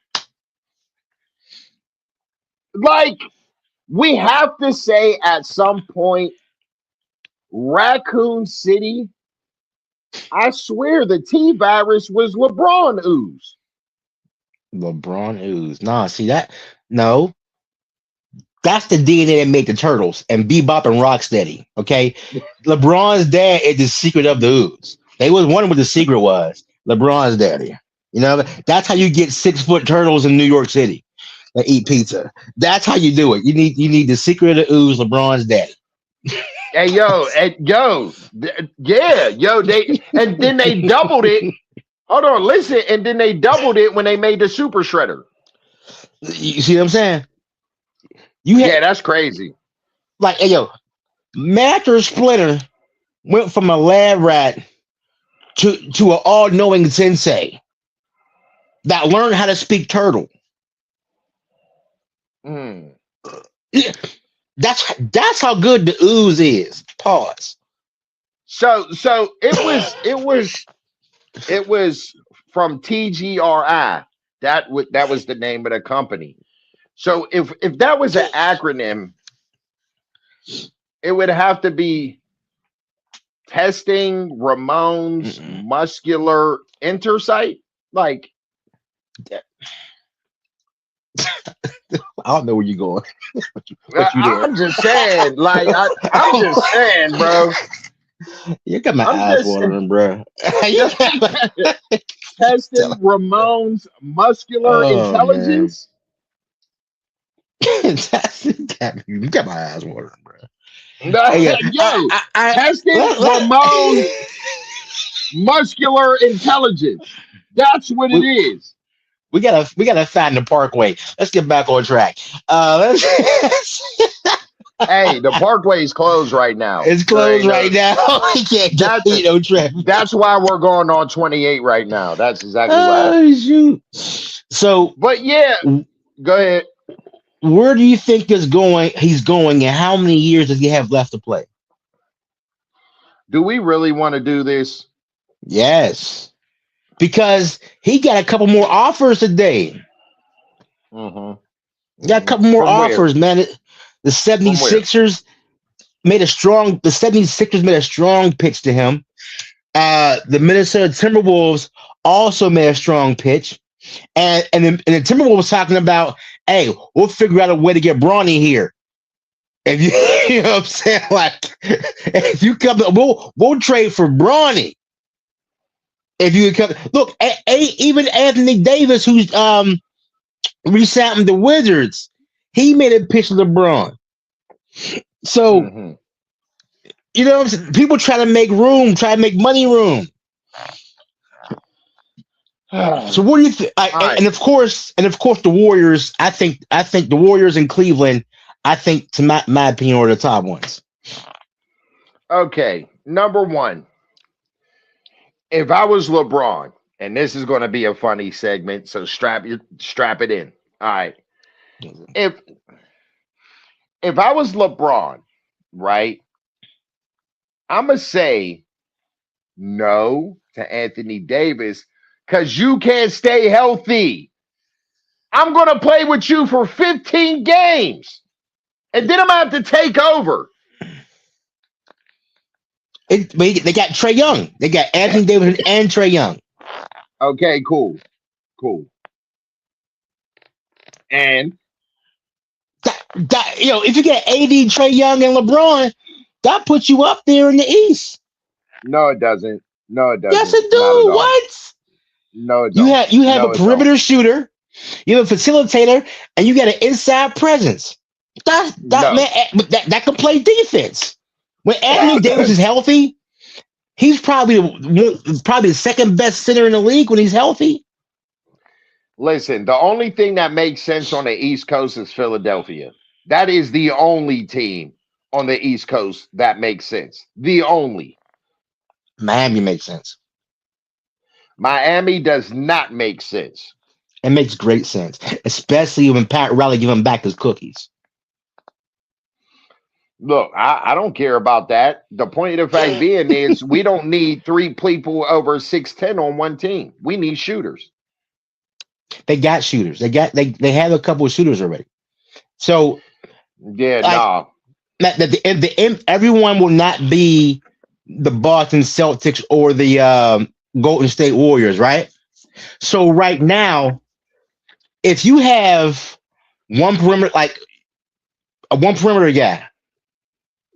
Like we have to say at some point, Raccoon City. I swear the T virus was LeBron ooze. LeBron ooze. Nah, see that? No, that's the DNA that made the Turtles and Bebop and Rocksteady. Okay, LeBron's dad is the secret of the ooze. They was wondering what the secret was. LeBron's daddy. You know, that's how you get 6 foot turtles in New York City that eat pizza. That's how you do it. You need the secret of the ooze. LeBron's daddy. Hey yo, yeah, yo, they and then they doubled it. Hold on, listen, and then they doubled it when they made the Super Shredder. You see what I'm saying? You had Yeah, that's crazy. like, hey yo, Master Splinter went from a lab rat to an all knowing sensei that learned how to speak turtle. Mm. Yeah, that's how good the ooze is. Pause. So it was from TGRI. That was the name of the company. So if that was an acronym, it would have to be testing Ramon's Mm-mm. muscular intersite. Like I don't know where you're going, but you there. I'm just saying, like I'm just saying, bro. You got my I'm eyes just watering, bro. testing Ramon's muscular Oh man, intelligence. you got my eyes watering, bro. Hey, yeah, Yo, I testing Ramon's muscular intelligence. That's what it we, is. we gotta find the parkway. Let's get back on track. Hey, the parkway is closed right now. It's There closed ain't right no now. We can't get that. no traffic. That's why we're going on 28 right now. That's exactly what happened. Oh shoot! So, But yeah, go ahead. where do you think is going? He's going, and how many years does he have left to play? Do we really want to do this? Yes, because he got a couple more offers today. Mm-hmm. Got a Mm-hmm. couple more From where? offers, man. The From where? 76ers made a strong pitch to him. The Minnesota Timberwolves also made a strong pitch. And the Timberwolves talking about, hey, we'll figure out a way to get Bronny here. If you, you know what I'm saying? Like, if you come, we'll trade for Bronny. If you come, look, even Anthony Davis, who's re-signed the Wizards, he made a pitch to LeBron. So Mm-hmm. you know, what I'm saying? People try to make room, try to make money room. So what do you think? All right. And of course, the Warriors. I think the Warriors in Cleveland. I think, to my opinion, are the top ones. Okay. Number one, if I was LeBron, and this is going to be a funny segment, so strap it in. All right. If if I was LeBron, right, I'ma say no to Anthony Davis because you can't stay healthy. I'm going to play with you for 15 games, and then I'm going to have to take over. They got Trey Young. They got Anthony Davis and Trey Young. Okay, cool. Cool. And If you get AD, Trey Young, and LeBron, that puts you up there in the East. no, it doesn't. No, it Yes, doesn't. it Not at do. all. What? No, it You don't. have you have a No, it don't. perimeter shooter, you have a facilitator, and you got an inside presence. That No. man that can play defense. When Anthony Davis is healthy, he's probably the second best center in the league when he's healthy. Listen, the only thing that makes sense on the East Coast is Philadelphia. That is the only team on the East Coast that makes sense. The only. Miami makes sense. Miami does not make sense. It makes great sense, especially when Pat Riley give him back his cookies. Look, I don't care about that. The point of the fact being is we don't need three people over 6'10" on one team. We need shooters. They got shooters. They have a couple of shooters already. So Yeah, like nah. everyone will not be the Boston Celtics or the Golden State Warriors, right? So right now, if you have one perimeter, like a one perimeter guy,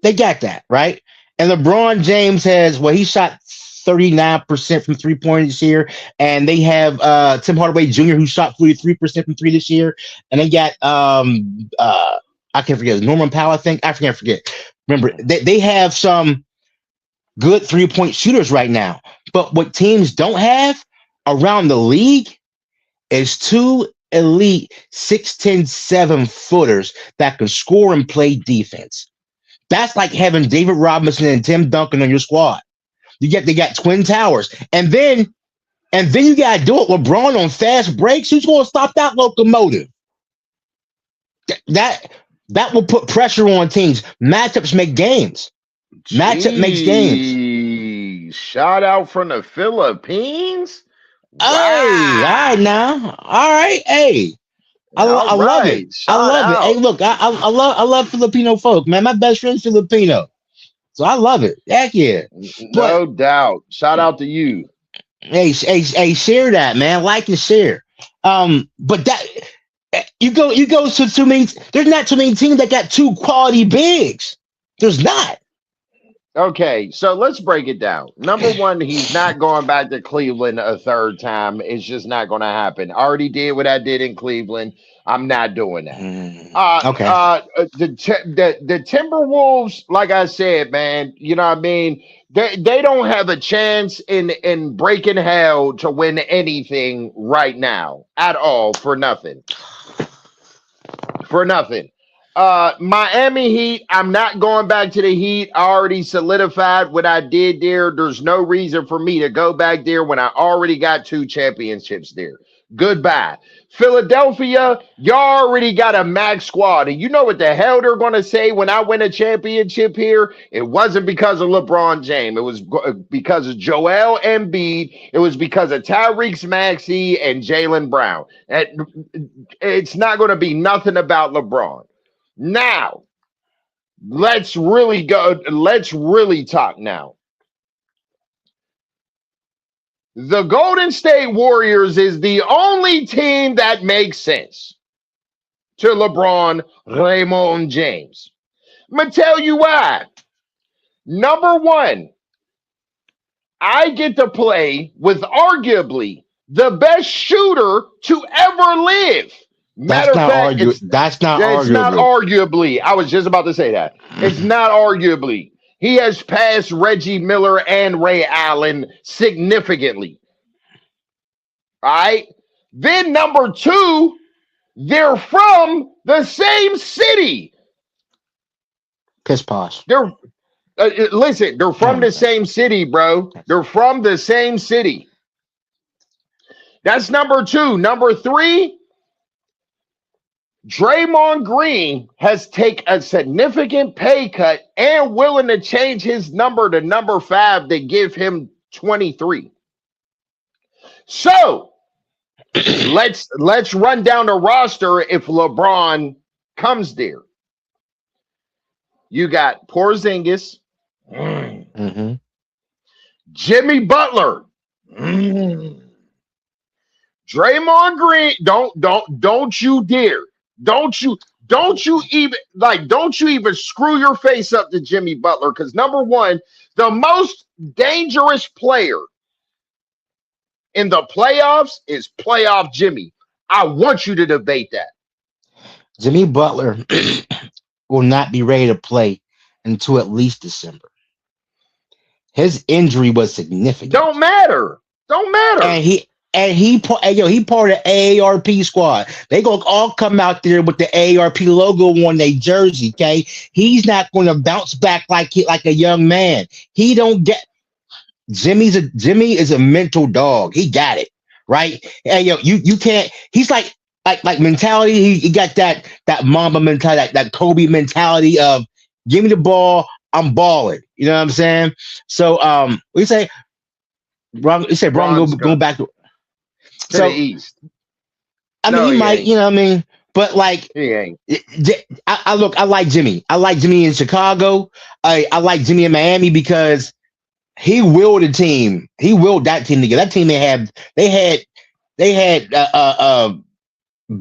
they got that, right? And LeBron James he shot 39% from 3 point this year. And they have Tim Hardaway Jr., who shot 43% from three this year. And they got I can't forget Norman Powell, I think. I forget. Remember, they have some good 3 point shooters right now. But what teams don't have around the league is two elite 6'10", 7-footers that can score and play defense. That's like having David Robinson and Tim Duncan on your squad. They got twin towers. And then you gotta do it. LeBron on fast breaks. Who's gonna stop that locomotive? That will put pressure on teams. Matchups make games. Matchup makes games. Jeez. Shout out from the Philippines. Hey, all right Wow. now. All right. Hey. I All love it. right. I Shout love it. Hey, out. look, I love Filipino folk, man. My best friend's Filipino. So I love it. Heck yeah. But No doubt. Shout out to you. hey, share that, man. Like and share. But that you go to too many. There's not too many teams that got two quality bigs. There's not. Okay, so let's break it down. Number one, he's not going back to Cleveland a third time. It's just not going to happen. I already did what I did in Cleveland. I'm not doing that. Okay. The Timberwolves, like I said, man, you know what I mean? They don't have a chance in breaking hell to win anything right now at all for nothing. For nothing. Miami Heat, I'm not going back to the Heat. I already solidified what I did there. There's no reason for me to go back there when I already got two championships there. Goodbye. Philadelphia, you already got a max squad. And you know what the hell they're going to say when I win a championship here? It wasn't because of LeBron James. It was because of Joel Embiid. It was because of Tyrese Maxey and Jaylen Brown. It's not going to be nothing about LeBron. Now, let's really go. Let's really talk now. The Golden State Warriors is the only team that makes sense to LeBron Raymond James. I'm going to tell you why. Number one, I get to play with arguably the best shooter to ever live. Matter of fact, That's not it's not arguably. arguably. I was just about to say that. It's not arguably. He has passed Reggie Miller and Ray Allen significantly. All right. Then number two, they're from the same city. Piss posh. Listen, they're from the same city, bro. They're from the same city. That's number two. Number three, Draymond Green has taken a significant pay cut and willing to change his number to number 5 to give him 23. So, Let's run down the roster if LeBron comes there. You got Porzingis, Mm-hmm. Jimmy Butler, Draymond Green. Don't you dare. Don't you even screw your face up to Jimmy Butler, because number one, the most dangerous player in the playoffs is playoff Jimmy. I want you to debate that. Jimmy Butler will not be ready to play until at least December. His injury was significant. Don't matter. And he part of the AARP squad. They gonna all come out there with the AARP logo on their jersey. Okay, he's not going to bounce back like a young man. He don't get. Jimmy is a mental dog. He got it right. And you can't. He's like mentality. He got that Mamba mentality, that Kobe mentality of give me the ball, I'm balling. You know what I'm saying? So we say. Wrong. You said wrong. Go back to the East. I mean, he might. Ain't. You know what I mean? But like, he ain't. I like Jimmy. I like Jimmy in Chicago. I like Jimmy in Miami because he willed the team. He willed that team together. That team they had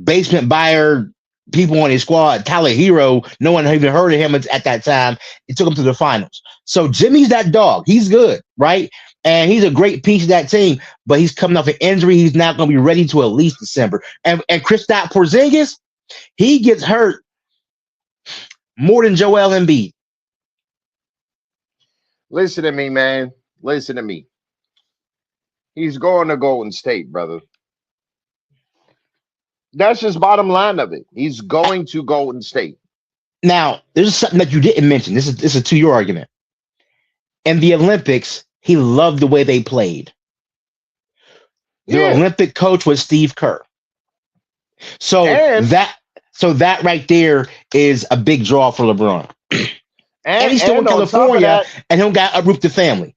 basement buyer people on his squad. Tyler Hero. No one even heard of him at that time. It took him to the finals. So Jimmy's that dog. He's good, right? And he's a great piece of that team, but he's coming off an injury. He's not going to be ready to at least December. And Kristaps Porzingis, he gets hurt more than Joel Embiid. Listen to me, man. Listen to me. He's going to Golden State, brother. That's just bottom line of it. He's going to Golden State. Now, there's something that you didn't mention. This is to your argument. In the Olympics, he loved the way they played. Their Olympic coach was Steve Kerr. So that right there is a big draw for LeBron. And he's still in California, and he'll got uproot the family.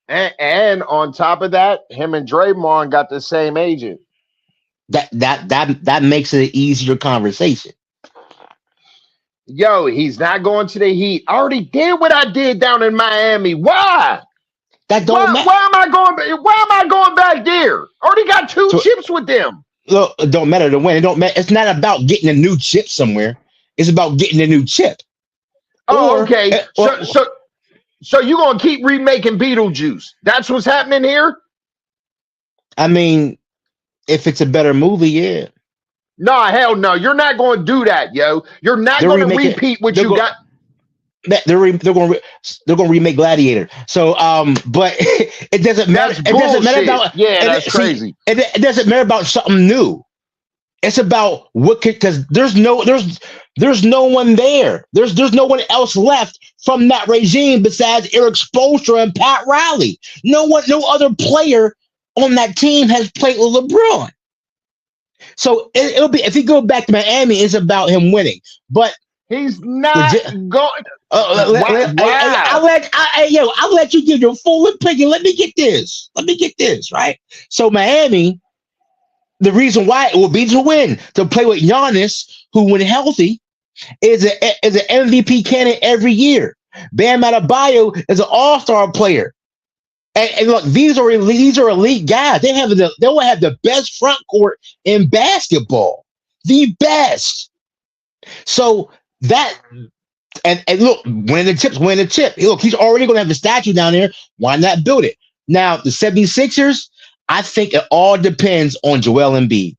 And on top of that, him and Draymond got the same agent. That makes it an easier conversation. Yo, he's not going to the Heat. I already did what I did down in Miami. Why? That don't matter. Why am I going back there? Already got two chips with them. Look, it don't matter to win. It don't matter. It's not about getting a new chip somewhere. It's about getting a new chip. Okay. So you're gonna keep remaking Beetlejuice? That's what's happening here. I mean, if it's a better movie, yeah. No, hell no. You're not going to do that, yo. You're not going to repeat what you got. They're going to remake Gladiator. So, but it doesn't matter. It doesn't matter about. Yeah, that's crazy. It doesn't matter about something new. It's about because there's no one there. There's no one else left from that regime besides Eric Spoelstra and Pat Riley. No other player on that team has played with LeBron. So it'll be, if he go back to Miami, it's about him winning. But he's not going. I'll let you give your full opinion. Let me get this, right? So Miami, the reason why it will be to win, to play with Giannis, who when healthy is an MVP candidate every year. Bam Adebayo is an all-star player. And look, these are elite guys. They'll have the best front court in basketball, the best. So that and look, win the chip. Look, he's already going to have a statue down there. Why not build it? Now the 76ers, I think it all depends on Joel Embiid.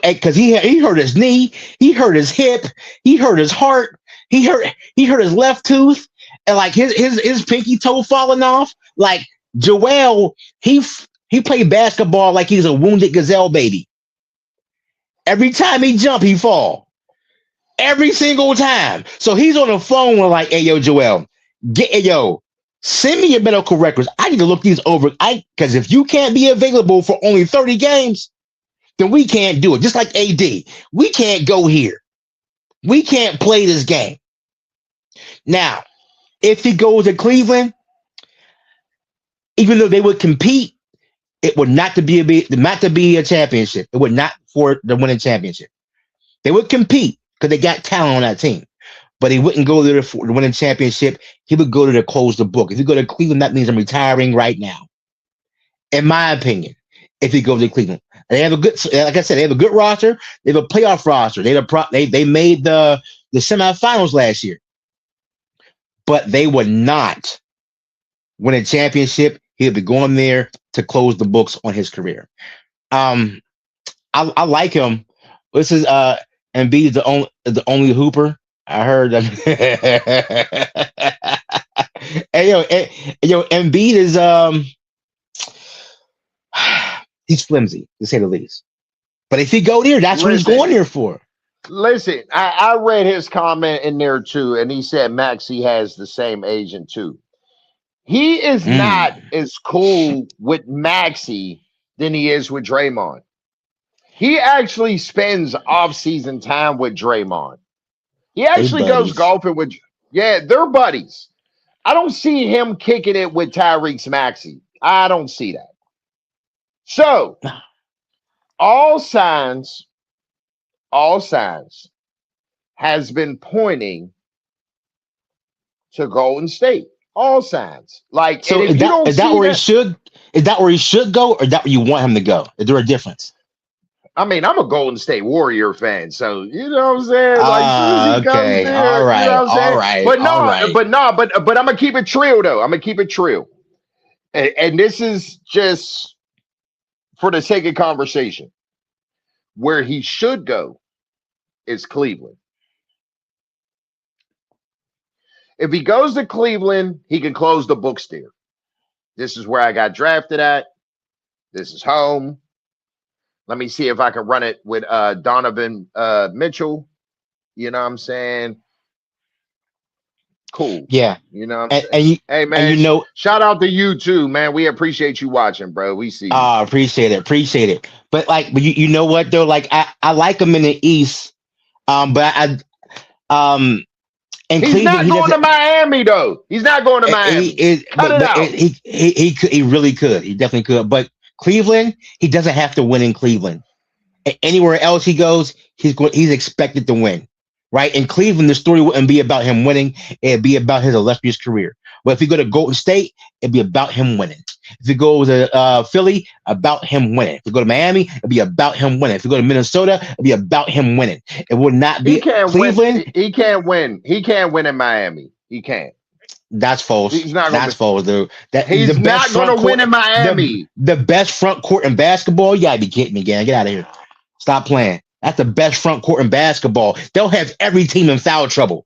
Because he hurt his knee, he hurt his hip, he hurt his heart, he hurt his left tooth. And like his pinky toe falling off, like Joel, he played basketball like he's a wounded gazelle baby. Every time he jump, he fall. Every single time. So he's on the phone with like, hey yo, Joel, send me your medical records. I need to look these over. Because if you can't be available for only 30 games, then we can't do it. Just like AD, we can't go here. We can't play this game. Now, if he goes to Cleveland, even though they would compete, It would not to be a championship. It would not for the winning championship. They would compete because they got talent on that team, but he wouldn't go there for the winning championship. He would go there to close the book. If you go to Cleveland, that means I'm retiring right now. In my opinion, if he goes to Cleveland, they have a good, like I said, they have a good roster. They have a playoff roster. They made the semifinals last year, but they would not win a championship. He'll be going there to close the books on his career. Um, I like him. This is Embiid is the only hooper I heard. Hey, yo, Embiid is he's flimsy to say the least. But if he go there, that's what he's going there for. Listen, I read his comment in there too, and he said Maxey has the same agent too. He is not as cool with Maxey than he is with Draymond. He actually spends off-season time with Draymond. He actually goes golfing with, yeah, they're buddies. I don't see him kicking it with Tyrese Maxey. I don't see that. So, all signs has been pointing to Golden State. All signs. Like, so is that where he should? Is that where he should go, or is that where you want him to go? Is there a difference? I mean, I'm a Golden State Warrior fan, so you know what I'm saying. Like, as soon as he comes there, all right, you know what I'm saying? all right, but no, all right. but I'm gonna keep it trill though. I'm gonna keep it trill, and this is just for the sake of conversation. Where he should go is Cleveland. If he goes to Cleveland, he can close the books there. This is where I got drafted at. This is home. Let me see if I can run it with Donovan Mitchell. You know what I'm saying? Cool. Yeah. You know what I'm saying? Hey, man, shout out to you too, man. We appreciate you watching, bro. We see you. Appreciate it. But you know what though? Like I like him in the East. But and he's Cleveland, not going to Miami though. He's not going to Miami. He really could. He definitely could. But Cleveland, he doesn't have to win in Cleveland. Anywhere else he goes, he's expected to win. Right? In Cleveland, the story wouldn't be about him winning. It'd be about his illustrious career. But if you go to Golden State, it'd be about him winning. If you go to Philly, about him winning. If you go to Miami, it'd be about him winning. If you go to Minnesota, it'd be about him winning. It would not be Cleveland. He can't win. He can't win in Miami. He can't. That's false. That's false, dude. He's not going to win in Miami. The best front court in basketball? You gotta be kidding me, gang. Get out of here. Stop playing. That's the best front court in basketball. They'll have every team in foul trouble.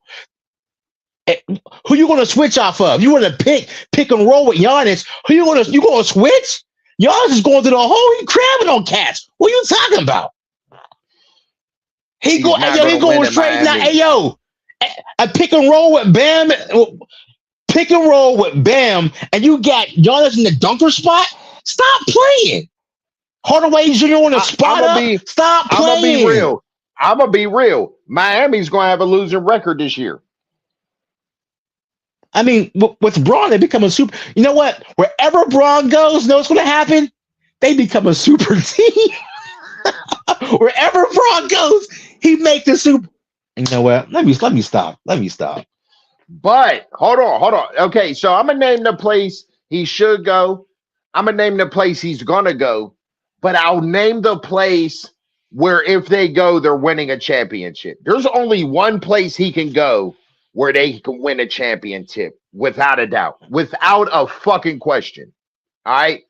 Who you going to switch off of? You want to pick and roll with Giannis? Who you going to switch? Giannis is going to the hole. He crabbing on cats. What are you talking about? He going straight now. Hey yo, a pick and roll with Bam. Pick and roll with Bam, and you got Giannis in the dunker spot. Stop playing. Hardaway Jr. on the spot up. Stop playing. I'm gonna be real. Miami's gonna have a losing record this year. I mean, with Braun, they become a super. You know what? Wherever Braun goes, know what's going to happen? They become a super team. Wherever Braun goes, he make the super. You know what? Let me stop. But hold on. Okay, so I'm gonna name the place he should go. I'm gonna name the place he's gonna go. But I'll name the place where if they go, they're winning a championship. There's only one place he can go where they can win a championship, without a doubt, without a fucking question. All right?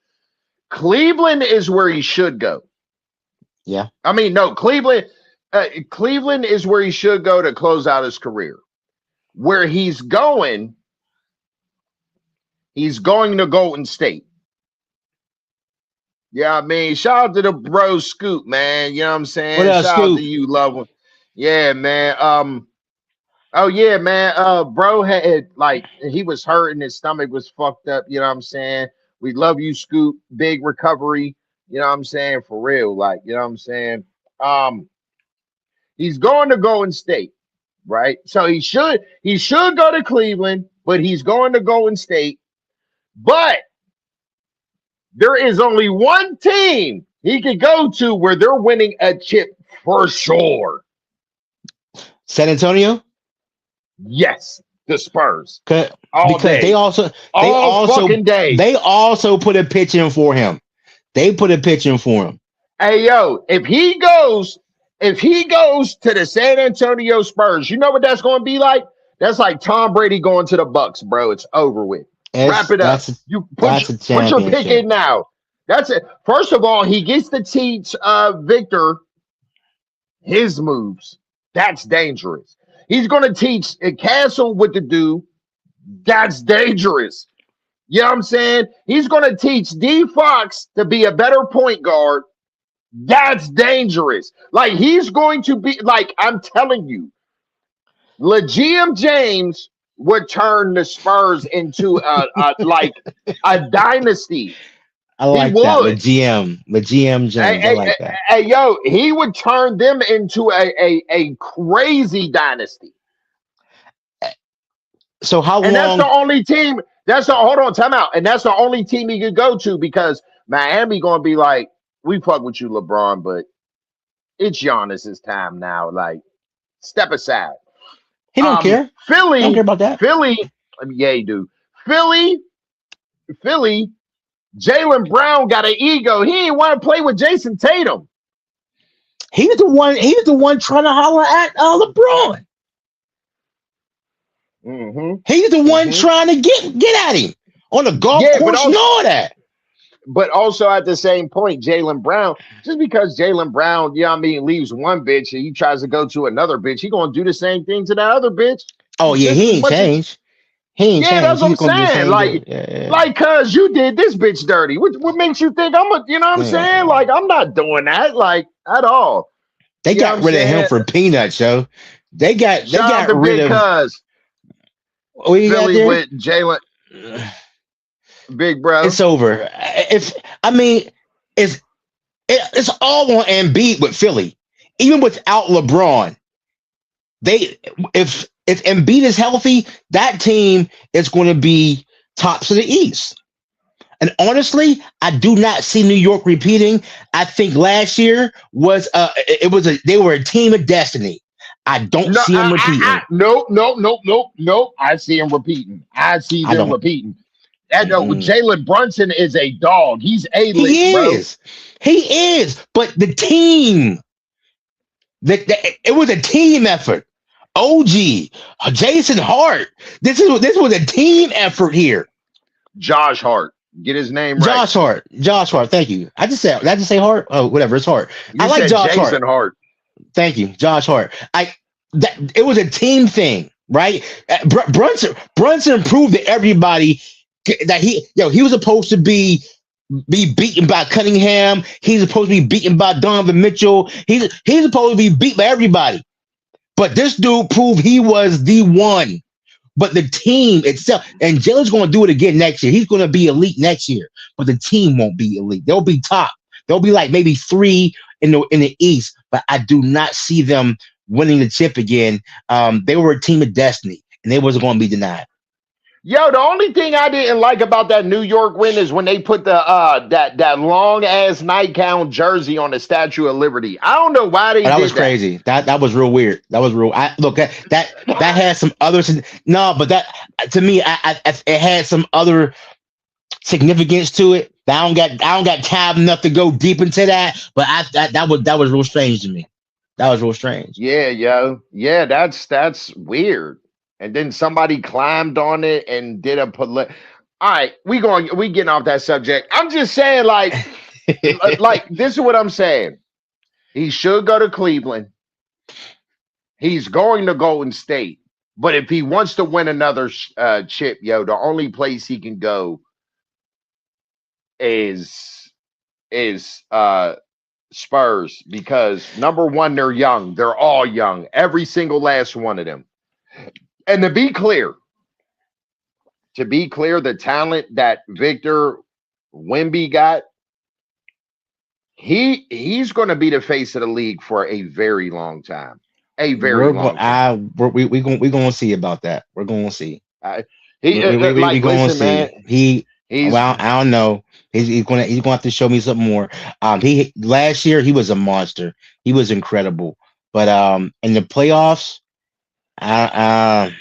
Cleveland is where he should go. Yeah. I mean, no, Cleveland is where he should go to close out his career. Where he's going to Golden State. Yeah, I mean, shout out to the bro Scoop, man. You know what I'm saying? What up, shout Scoop? out to you, loved one. Yeah, man. Bro had he was hurting, his stomach was fucked up. You know what I'm saying? We love you, Scoop. Big recovery. You know what I'm saying? For real, you know what I'm saying? He's going to Golden State, right? So he should go to Cleveland, but he's going to Golden State. But There is only one team he could go to where they're winning a chip for sure. San Antonio. Yes, the Spurs. 'Cause- All because day. they All also fucking day. they also put a pitch in for him. They put a pitch in for him. Hey yo, if he goes to the San Antonio Spurs, you know what that's going to be like? That's like Tom Brady going to the Bucks, bro. It's over with. Wrap it up. You That's a put your pick championship. in now. That's it. First of all, he gets to teach Victor his moves. That's dangerous. He's going to teach Castle what to do. That's dangerous. You know what I'm saying? He's going to teach D Fox to be a better point guard. That's dangerous. Like he's going to be like I'm telling you, LeGM James would turn the Spurs into a dynasty. I He like that. would. The GM Hey, James. I hey, like hey, that. hey, yo, he would turn them into a crazy dynasty. So how And that's the long? only team. That's the hold on, time out. And that's the only team he could go to because Miami gonna be like, we fuck with you, LeBron, but it's Giannis's time now. Like, step aside. He don't care. He don't care Philly, about that. yeah, he do. Philly, Philly, Jalen Brown got an ego. He ain't want to play with Jason Tatum. He was the one. He was the one trying to holler at LeBron. Mm-hmm. He's the one Mm-hmm. trying to get at him on the golf Yeah, course and all that. but also at the same point, Jalen Brown, just because Jalen Brown, you know what I mean, leaves one bitch and he tries to go to another bitch, he gonna do the same thing to that other bitch. Oh yeah, Just he as ain't much as changed. He ain't yeah, that's changed. what I'm He's gonna do the saying. same thing. Yeah, Like, cause you did this bitch dirty. What makes you think I'm a, you know what I'm saying? yeah. Like, I'm not doing that, like, at all. They You know what got I'm rid of him saying? for peanuts, yo. They Shout out got to rid Big of. Cuz, What you got Philly there? with Jalen, big bro. It's over. If I mean, it's it's all on Embiid with Philly. Even without LeBron, they if Embiid is healthy, that team is going to be tops of the East. And honestly, I do not see New York repeating. I think last year was they were a team of destiny. I don't No, see them repeating. nope. I see him repeating. I see I them don't. repeating. And Mm-mm. Jalen Brunson is a dog. He's A-list, He bro. is. He is. But the team, it was a team effort. OG, Jason Hart. This was a team effort here. Josh Hart. Get his name right. Josh Hart. Thank you. Did I just say Hart? Oh, whatever. It's Hart. I You like said Josh Hart. Jason Hart. Thank you, Josh Hart. It was a team thing, right? Brunson proved to everybody that he was supposed to be beaten by Cunningham. He's supposed to be beaten by Donovan Mitchell. He's supposed to be beat by everybody. But this dude proved he was the one. But the team itself, and Jalen's going to do it again next year. He's going to be elite next year, but the team won't be elite. They'll be top. They'll be like maybe 3 in the East, but I do not see them winning the chip again. They were a team of destiny, and they wasn't going to be denied. Yo, the only thing I didn't like about that New York win is when they put the that long ass nightgown jersey on the Statue of Liberty. I don't know why they That did was crazy. That was real weird. That was real. That had some other no, but that to me, it had some other significance to it. I don't got time enough to go deep into that. But that was real strange to me. That was real strange. Yeah, yo. Yeah, that's weird. And then somebody climbed on it and did a all right, we getting off that subject. I'm just saying, like this is what I'm saying. He should go to Cleveland. He's going to Golden State. But if he wants to win another chip, yo, the only place he can go is Spurs, because number one, they're young. They're all young. Every single last one of them. And to be clear, the talent that Victor Wemby got, he's going to be the face of the league for a very long time. A very long time. We going to see about that. We're going to see. Listen, man. He He's Well, I don't know. He's gonna have to show me something more. He last year he was a monster. He was incredible. But in the playoffs, I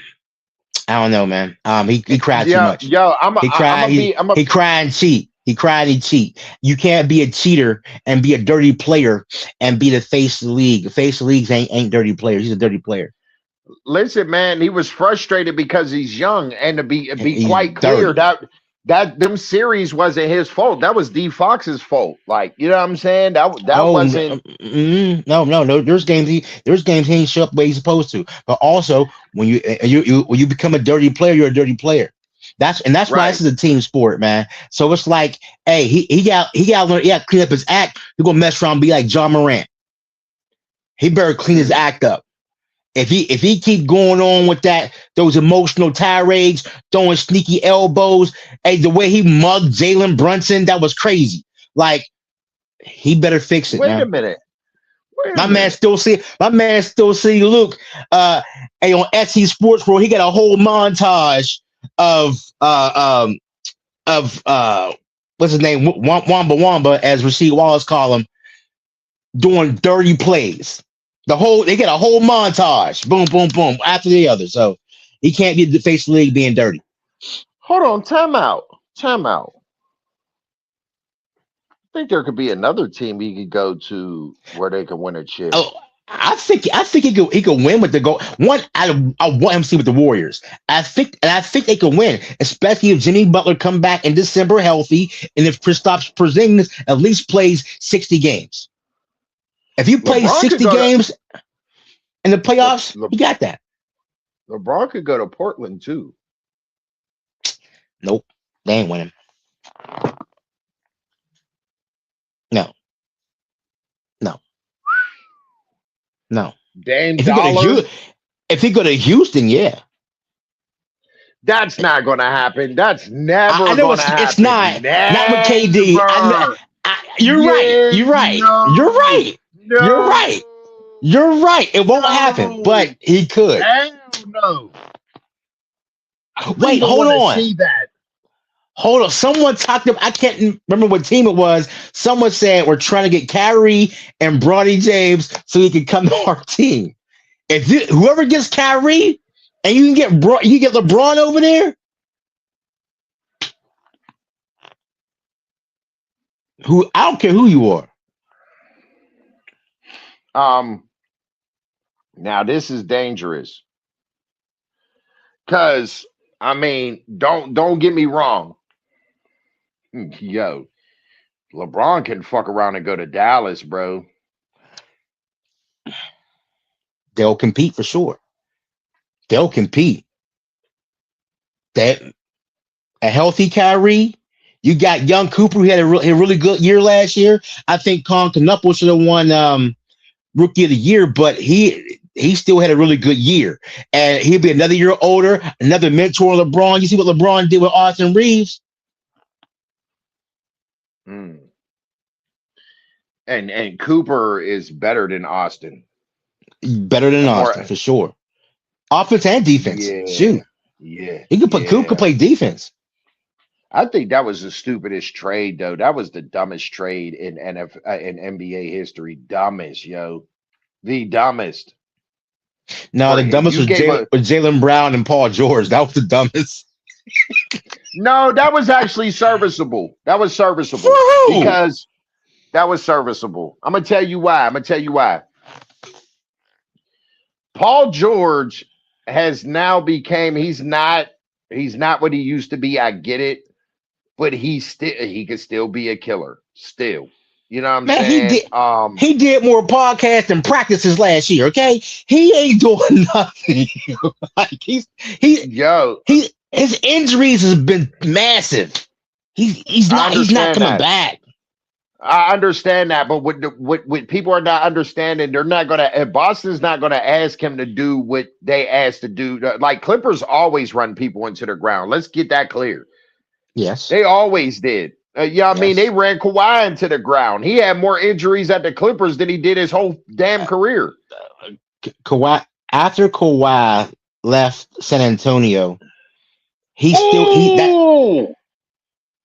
I don't know, man. He cried too yo much. yo. I'm He I, I'm cried. gonna be. I'm a He cried and cheat. He cried and cheat. You can't be a cheater and be a dirty player and be the face of the league. The face of the leagues ain't dirty players. He's a dirty player. Listen, man. He was frustrated because he's young, and to be He's quite clear, dirty. that them series wasn't his fault. That was D Fox's fault. Like, you know what I'm saying? That Oh wasn't no. There's games he ain't show up where he's supposed to. But also when when you become a dirty player, you're a dirty player. That's why this right. is a team sport, man. So it's like, hey, he got learn, he got to clean up his act. He's gonna mess around and be like John Morant. He better clean his Mm. act up. If he keep going on with those emotional tirades, throwing sneaky elbows, hey, the way he mugged Jalen Brunson, that was crazy. Like he better fix it, Wait a man. minute. Wait a My man minute. still see Luke hey, on SC Sports World. He got a whole montage of what's his name, Wamba as Rasheed Wallace call him, doing dirty plays. They get a whole montage, boom, boom, boom, after the other. So he can't get the face of the league being dirty. Hold on. Time out. Time out. I think there could be another team he could go to where they could win a chip. Oh, I think he could win with the goal. I want him to see with the Warriors. I think they could win, especially if Jimmy Butler come back in December healthy, and if Kristaps Porzingis at least plays 60 games. If you play LeBron could 60 go to games in the Le, playoffs, Le, you got that. LeBron could go to Portland too. Nope, they ain't winning. No, no, no. Dame If you go to Dollar. Houston, yeah. That's not gonna happen. That's I never know gonna it's happen. not with KD. Never. You're right. Yeah. You're right. You're No. right. You're No. right. You're right. It won't happen, but No. he could. Hell no. I don't Wait, even hold want to on. see that. Hold on. Someone talked about, I can't remember what team it was. Someone said we're trying to get Kyrie and Bronny James so he can come to our team. Whoever gets Kyrie and you get LeBron over there, who I don't care who you are. Um. Now this is dangerous because I mean, don't get me wrong. Yo, LeBron can fuck around and go to Dallas, bro. They'll compete for sure. They'll compete. That a healthy Kyrie. You got young Cooper who had a really good year last year. I think Con Canupo should have won Rookie of the Year, but he still had a really good year. And he'll be another year older, another mentor of LeBron. You see what LeBron did with Austin Reeves? Mm. And Cooper is better than Austin. Better than A Austin more for sure. Offense and defense. yeah, Shoot. yeah, Coop could yeah. play defense. I think that was the stupidest trade, though. That was the dumbest trade in in NBA history. Dumbest, yo, the dumbest. No, For the dumbest you was gave a Jalen Brown and Paul George. That was the dumbest. no. That was actually serviceable. That was For serviceable who? because that was serviceable. I'm gonna tell you why. I'm gonna tell you why. Paul George has now became. He's not what he used to be. I get it, but he could still be a killer. Still, you know what I'm Man, saying? he did more podcasts and practices last year. Okay, he ain't doing nothing. Like he Yo, his injuries has been massive. I He's not understand coming that. back. I understand that, but what people are not understanding, they're not gonna. Boston's not gonna ask him to do what they asked to do. Like Clippers always run people into the ground. Let's get that clear. Yes, They always did. Yeah, I mean they yes. ran Kawhi into the ground. He had more injuries at the Clippers than he did his whole damn career. Kawhi after Kawhi left San Antonio, he still he that Oh,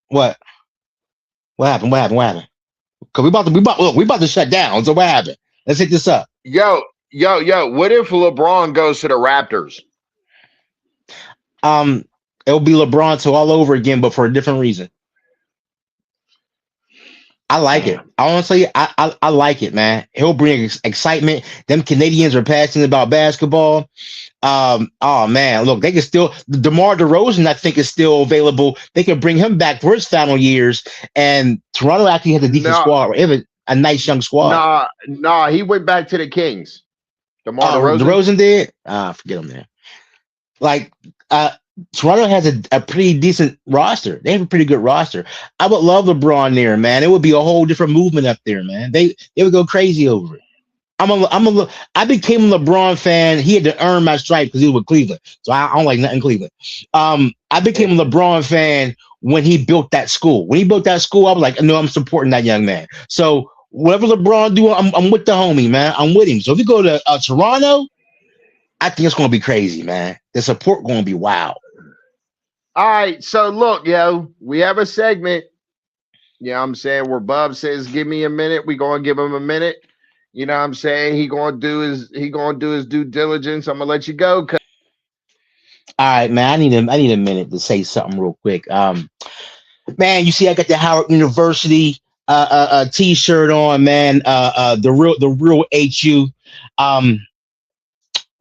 What? What happened? What happened? What happened? Cause we about to shut down. So what happened? Let's hit this up. Yo, yo. What if LeBron goes to the Raptors? Um, it'll be LeBron to all over again, but for a different reason. I like it. Damn. Honestly, I like it, man. He'll bring excitement. Them Canadians are passionate about basketball. Oh man, look, they can still DeMar DeRozan, I think, is still available. They can bring him back for his final years. And Toronto actually has a decent No, squad. They have a nice young squad. nah. He went back to the Kings. DeMar Oh, DeRozan. DeRozan did? Forget him there. Like, uh, Toronto has a pretty decent roster. They have a pretty good roster. I would love LeBron there, man. It would be a whole different movement up there, man. They would go crazy over it. I became a LeBron fan. He had to earn my stripe because he was with Cleveland, so I don't like nothing Cleveland. I became a LeBron fan when he built that school. When he built that school, I was like, no, I'm supporting that young man. So whatever LeBron do, I'm with the homie, man. I'm with him. So if you go to Toronto, I think it's going to be crazy, man. The support going to be wild. All right. So look, yo, we have a segment. Yeah, I'm saying where Bub says, "Give me a minute." We gonna give him a minute. You know what I'm saying? He gonna do his due diligence. I'm gonna let you go. All right, man. I need a minute to say something real quick. Man, you see, I got the Howard University T-shirt on, man. The real HU. Um,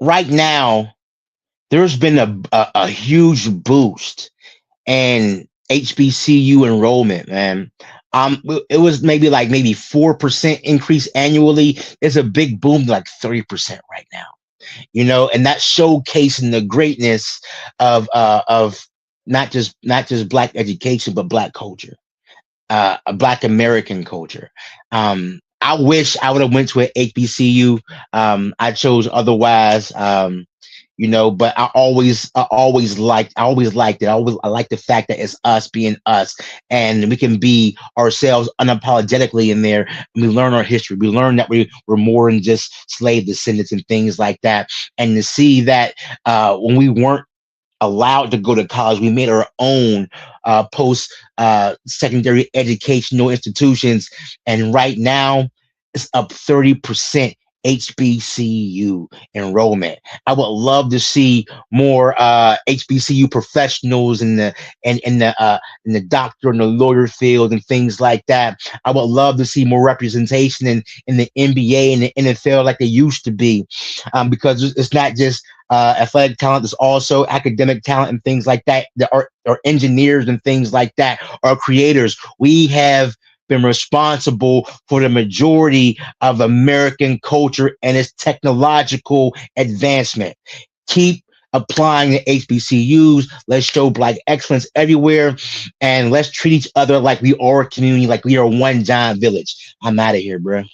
right now, there's been a huge boost in HBCU enrollment, man. It was maybe 4% increase annually. It's a big boom, like 30% right now. You know, and that's showcasing the greatness of not just black education, but black culture, a black American culture. I wish I would have went to an HBCU. I chose otherwise. You know, but I always liked it. I like the fact that it's us being us, and we can be ourselves unapologetically in there. And we learn our history. We learn that we're more than just slave descendants and things like that. And to see that when we weren't allowed to go to college, we made our own post secondary educational institutions, and right now it's up 30% HBCU enrollment. I would love to see more HBCU professionals in the doctor and the lawyer field and things like that. I would love to see more representation in the NBA and the NFL like they used to be, because it's not just athletic talent, there's also academic talent and things like that. There are engineers and things like that, are creators. We have been responsible for the majority of American culture and its technological advancement. Keep applying the HBCUs. Let's show black excellence everywhere, and let's treat each other like we are a community, like we are one giant village. I'm out of here, bro.